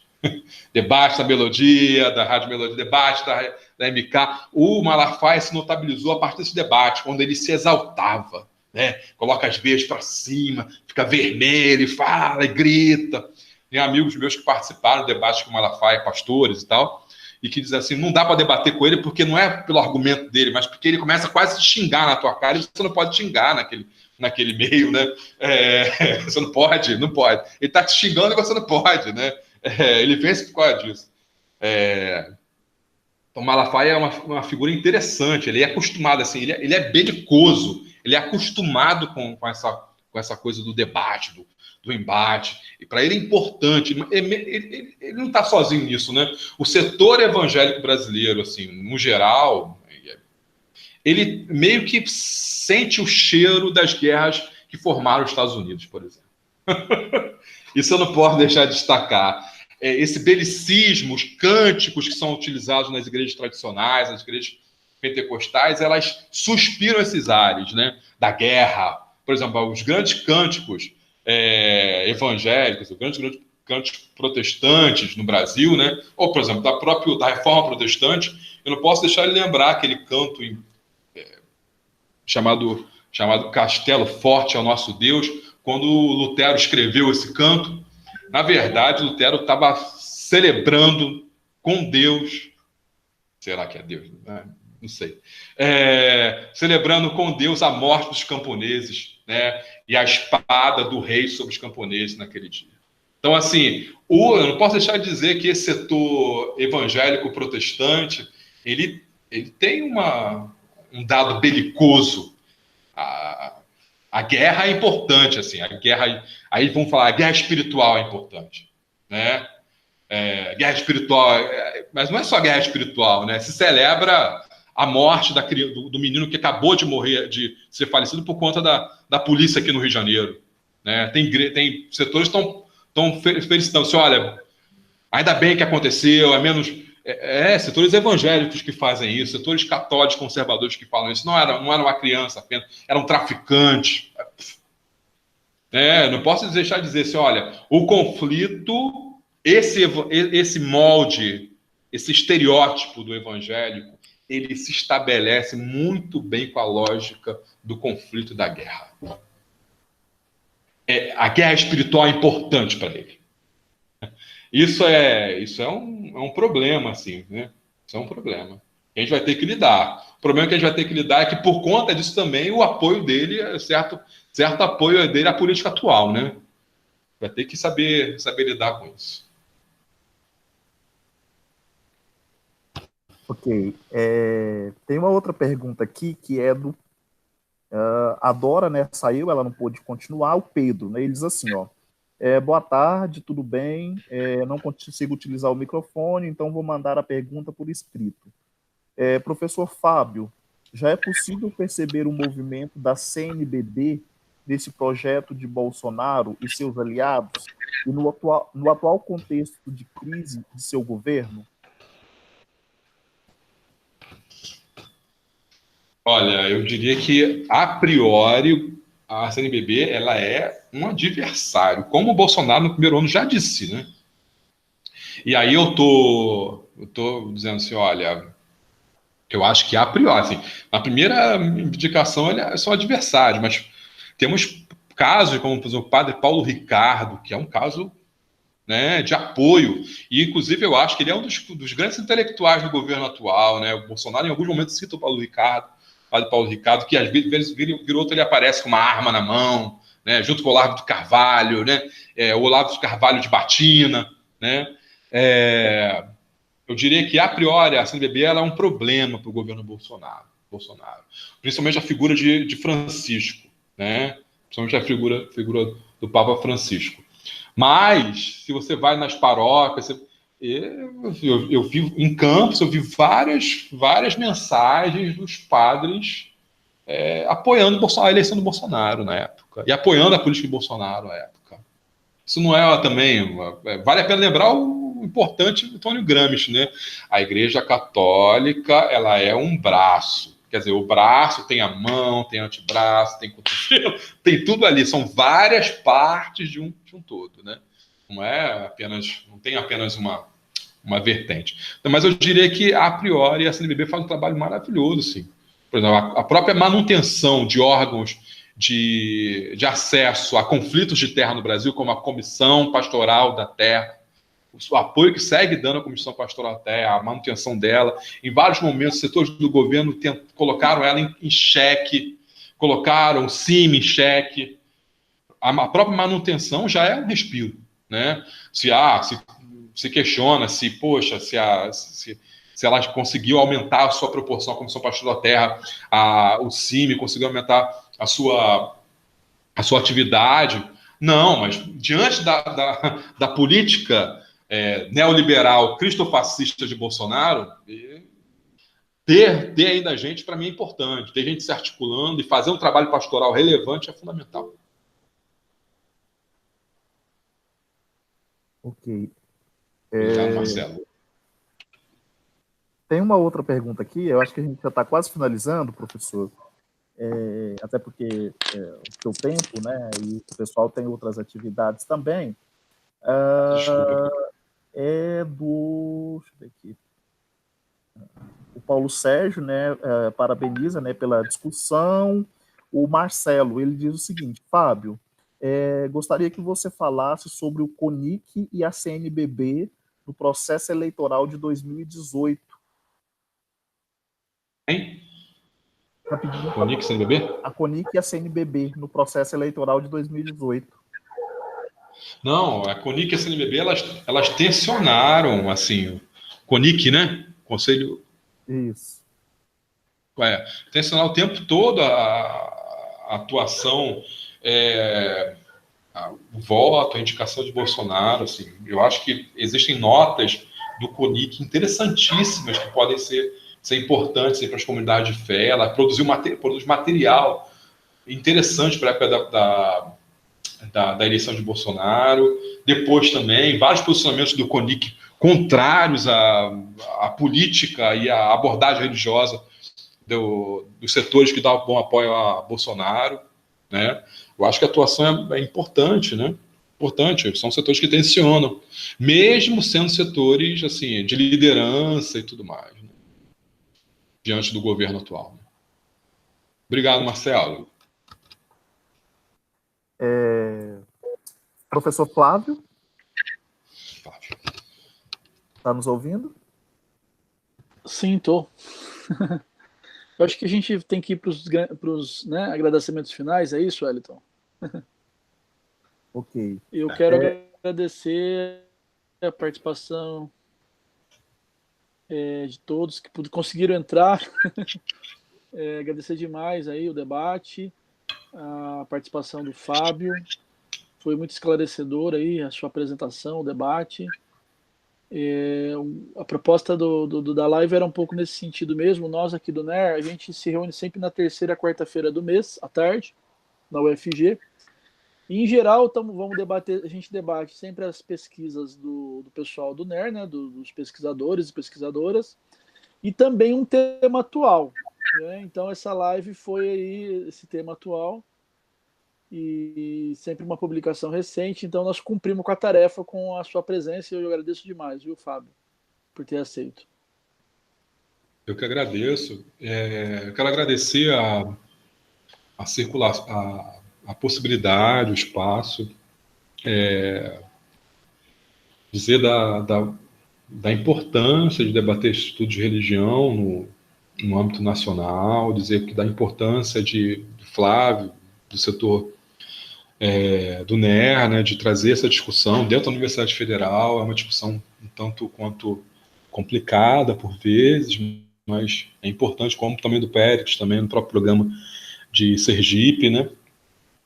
Debate da Melodia, da Rádio Melodia, debate da MK. O Malafaia se notabilizou a partir desse debate, quando ele se exaltava. Né? Coloca as veias para cima, fica vermelho, fala e grita. Tem amigos meus que participaram do debate com o Malafaia, pastores e tal, e que dizem assim, não dá para debater com ele porque não é pelo argumento dele, mas porque ele começa quase a te xingar na tua cara e você não pode xingar naquele meio, né? Você não pode. Ele está te xingando e você não pode, né? Ele vence por causa disso. Então, Malafaia é uma figura interessante, ele é acostumado, assim, ele é belicoso, ele é acostumado com essa coisa do debate, do embate, e para ele é importante, ele não está sozinho nisso, né? O setor evangélico brasileiro, assim, no geral, ele meio que sente o cheiro das guerras que formaram os Estados Unidos, por exemplo. Isso eu não posso deixar de destacar. esse belicismo, os cânticos que são utilizados nas igrejas tradicionais, nas igrejas pentecostais, elas suspiram esses ares, né, da guerra. Por exemplo, os grandes cânticos evangélicos, os grandes cânticos protestantes no Brasil, né, ou, por exemplo, da Reforma Protestante, eu não posso deixar de lembrar aquele canto chamado Castelo Forte ao Nosso Deus, quando Lutero escreveu esse canto. Na verdade, Lutero estava celebrando com Deus, será que é Deus? Não sei. Celebrando com Deus a morte dos camponeses, né? E a espada do rei sobre os camponeses naquele dia. Então, assim, eu não posso deixar de dizer que esse setor evangélico protestante, ele tem um dado belicoso. A guerra é importante, assim, a guerra, aí vamos falar, a guerra espiritual é importante, né? Guerra espiritual, mas não é só guerra espiritual, né? Se celebra a morte do menino que acabou de morrer, de ser falecido por conta da polícia aqui no Rio de Janeiro, né? Tem setores que estão felicitando, assim, olha, ainda bem que aconteceu, é menos... setores evangélicos que fazem isso, setores católicos conservadores que falam isso. Não era uma criança apenas, era um traficante. Não posso deixar de dizer assim, olha, o conflito, esse molde, esse estereótipo do evangélico, ele se estabelece muito bem com a lógica do conflito e da guerra. A guerra espiritual é importante para ele. Isso é um problema, assim, né? Isso é um problema. A gente vai ter que lidar. O problema que a gente vai ter que lidar é que, por conta disso também, o apoio dele, certo apoio dele à política atual, né? Vai ter que saber lidar com isso. Ok. Tem uma outra pergunta aqui, que é do... a Dora, né, saiu, ela não pôde continuar. O Pedro, né, ele diz assim, ó, boa tarde, tudo bem? Não consigo utilizar o microfone, então vou mandar a pergunta por escrito. Professor Fábio, já é possível perceber o movimento da CNBB nesse projeto de Bolsonaro e seus aliados e no atual contexto de crise de seu governo? Olha, eu diria que, a priori, a CNBB ela é um adversário, como o Bolsonaro no primeiro ano já disse, né? E aí eu tô dizendo assim, olha, eu acho que a priori, assim, na primeira indicação eles são adversários, mas temos casos como, por exemplo, o padre Paulo Ricardo, que é um caso, né, de apoio, e inclusive eu acho que ele é um dos grandes intelectuais do governo atual, né? O Bolsonaro em alguns momentos cita o Paulo Ricardo, que às vezes virou, ele aparece com uma arma na mão, né, junto com o Olavo de Carvalho, né, o Olavo de Carvalho de batina, né. Eu diria que, a priori, a CNBB ela é um problema para o governo Bolsonaro, principalmente a figura de Francisco, né, principalmente a figura do Papa Francisco. Mas, se você vai nas paróquias, eu vi em Campos, eu vi várias mensagens dos padres apoiando a eleição do Bolsonaro na época, e apoiando a política de Bolsonaro na época. Isso não é também... vale a pena lembrar o importante Antônio Gramsci, né? A Igreja Católica, ela é um braço. Quer dizer, o braço tem a mão, tem antebraço, tem cotovelo, tem tudo ali. São várias partes de um todo, né? Não tem apenas uma vertente. Mas eu diria que, a priori, a CNBB faz um trabalho maravilhoso, sim. Por exemplo, a própria manutenção de órgãos de acesso a conflitos de terra no Brasil, como a Comissão Pastoral da Terra, o apoio que segue dando à Comissão Pastoral da Terra, a manutenção dela. Em vários momentos, setores do governo colocaram ela em xeque, colocaram o CIMI em xeque. A própria manutenção já é um respiro, né? Se questiona se ela conseguiu aumentar a sua proporção à Comissão Pastoral da Terra, o CIMI conseguiu aumentar a sua atividade. Não, mas diante da política neoliberal cristofascista de Bolsonaro, ter ainda gente, para mim, é importante. Ter gente se articulando e fazer um trabalho pastoral relevante é fundamental. Ok. Obrigado, Marcelo. Tem uma outra pergunta aqui, eu acho que a gente já está quase finalizando, professor, até porque o seu tempo, né, e o pessoal tem outras atividades também. Desculpa. Deixa eu ver aqui. O Paulo Sérgio, né, parabeniza, né, pela discussão. O Marcelo, ele diz o seguinte: Fábio, gostaria que você falasse sobre o CONIC e a CNBB no processo eleitoral de 2018. Hein? Rapidinho. CONIC, CNBB? A CONIC e a CNBB no processo eleitoral de 2018. Não, a CONIC e a CNBB, elas tensionaram, assim, o CONIC, né? Conselho... Isso. Tensionar o tempo todo a atuação, o voto, a indicação de Bolsonaro, assim. Eu acho que existem notas do CONIC interessantíssimas que podem ser importantes para as comunidades de fé. Ela produz material interessante para a época da eleição de Bolsonaro. Depois também, vários posicionamentos do CONIC contrários à política e à abordagem religiosa dos setores que davam bom apoio a Bolsonaro, né? Eu acho que a atuação é importante, né? Importante, são setores que tensionam, mesmo sendo setores assim, de liderança e tudo mais, né? Diante do governo atual. Né? Obrigado, Marcelo. Professor Flávio? Está nos ouvindo? Sim, estou. Eu acho que a gente tem que ir para os agradecimentos finais, é isso, Wellington? Ok. Eu quero agradecer a participação de todos que conseguiram entrar. Agradecer demais aí o debate, a participação do Fábio. Foi muito esclarecedor aí a sua apresentação, o debate. A proposta da live era um pouco nesse sentido mesmo. Nós aqui do NER, a gente se reúne sempre na terceira quarta-feira do mês, à tarde, na UFG. E, em geral, vamos debater, a gente debate sempre as pesquisas do pessoal do NER, né, dos pesquisadores e pesquisadoras, e também um tema atual. Né? Então, essa live foi aí esse tema atual, e sempre uma publicação recente, então nós cumprimos com a tarefa com a sua presença, e eu agradeço demais, viu, Fábio, por ter aceito. Eu que agradeço. Eu quero agradecer a circulação, a possibilidade, o espaço, dizer da importância de debater estudos de religião no âmbito nacional, dizer que da importância do Flávio, do setor do NER, né, de trazer essa discussão dentro da Universidade Federal. É uma discussão um tanto quanto complicada por vezes, mas é importante, como também do Péricles, também no próprio programa de Sergipe, né?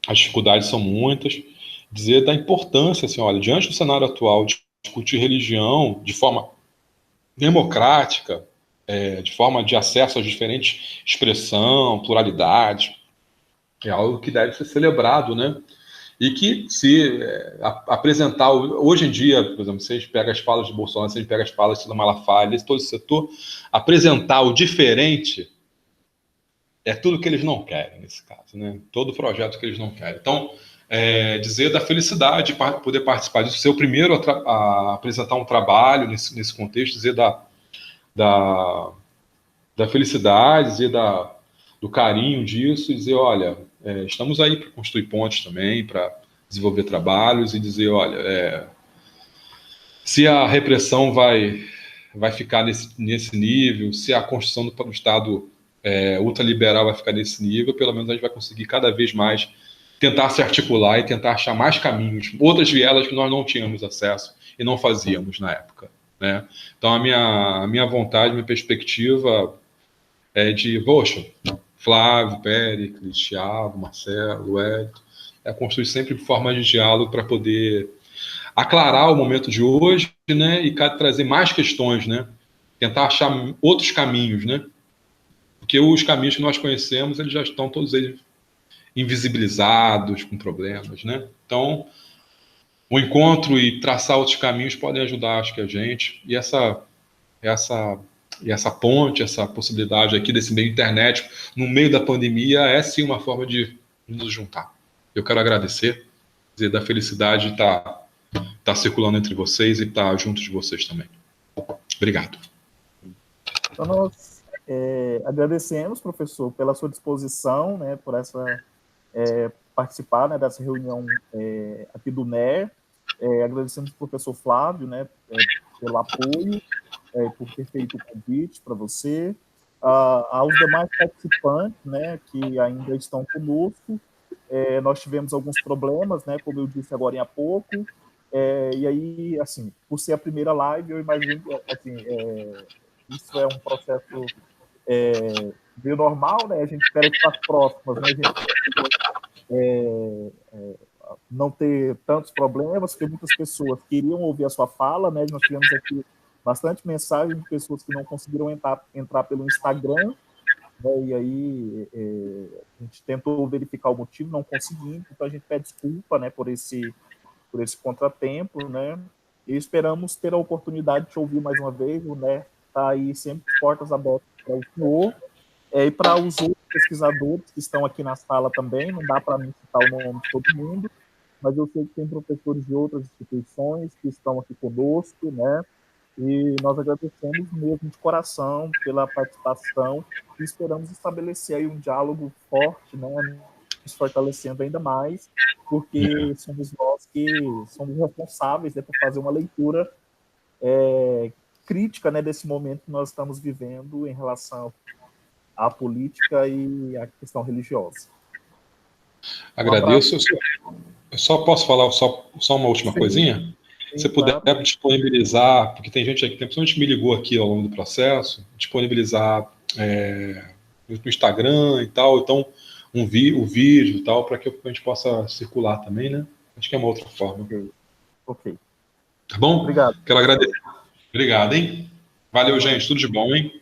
As dificuldades são muitas. Dizer da importância, assim, olha, diante do cenário atual, de discutir religião de forma democrática, de forma de acesso a diferentes expressão, pluralidade, é algo que deve ser celebrado, né? E que se apresentar, hoje em dia, por exemplo, se a gente pega as falas de Bolsonaro, se a gente pega as falas de Malafaia, todo esse setor, apresentar o diferente é tudo que eles não querem, nesse caso, né? Todo projeto que eles não querem. Então, dizer da felicidade de poder participar disso, ser o primeiro a apresentar um trabalho nesse contexto, dizer da felicidade, dizer do carinho disso, dizer, olha, estamos aí para construir pontes também, para desenvolver trabalhos, e dizer, olha, se a repressão vai ficar nesse nível, se a construção do Estado ultraliberal vai ficar nesse nível, pelo menos a gente vai conseguir cada vez mais tentar se articular e tentar achar mais caminhos, outras vielas que nós não tínhamos acesso e não fazíamos na época. Né? Então, a minha vontade, minha perspectiva é de, poxa, Flávio, Péricles, Thiago, Marcelo, Wellington, construir sempre formas de diálogo para poder aclarar o momento de hoje, né, e trazer mais questões, né, tentar achar outros caminhos, né, porque os caminhos que nós conhecemos, eles já estão todos eles invisibilizados, com problemas, né. Então, o encontro e traçar outros caminhos podem ajudar, acho que a gente. E essa ponte, essa possibilidade aqui desse meio internet, no meio da pandemia, é sim uma forma de nos juntar. Eu quero agradecer, dizer da felicidade de estar circulando entre vocês e estar junto de vocês também. Obrigado. Então, nós agradecemos, professor, pela sua disposição, né, por participar, né, dessa reunião aqui do NER. Agradecemos ao professor Flávio, né, pelo apoio, por ter feito o convite para você, aos demais participantes, né, que ainda estão conosco. Nós tivemos alguns problemas, né, como eu disse agora há pouco, e aí, assim, por ser a primeira live, eu imagino que, assim, isso é um processo meio normal, né, a gente espera que para as próximas, né, a gente não ter tantos problemas, porque muitas pessoas queriam ouvir a sua fala, né? Nós tivemos aqui bastante mensagem de pessoas que não conseguiram entrar pelo Instagram, né? E aí a gente tentou verificar o motivo, não conseguimos, então a gente pede desculpa, né, por esse contratempo, né? E esperamos ter a oportunidade de te ouvir mais uma vez, né? Tá aí sempre portas abertas para o senhor, e para os outros pesquisadores que estão aqui na sala também, não dá para mim citar o nome de todo mundo, mas eu sei que tem professores de outras instituições que estão aqui conosco, né? E nós agradecemos mesmo de coração pela participação e esperamos estabelecer aí um diálogo forte, né? Nos fortalecendo ainda mais, porque somos nós que somos responsáveis, né, por fazer uma leitura crítica, né, desse momento que nós estamos vivendo em relação à política e à questão religiosa. Agradeço. Eu só posso falar só uma última coisinha? Se puder disponibilizar, porque tem gente aqui, principalmente me ligou aqui ao longo do processo, disponibilizar no Instagram e tal, então o vídeo e tal, para que a gente possa circular também, né? Acho que é uma outra forma. Ok. Tá bom? Obrigado. Quero agradecer. Obrigado, hein? Valeu, gente. Tudo de bom, hein?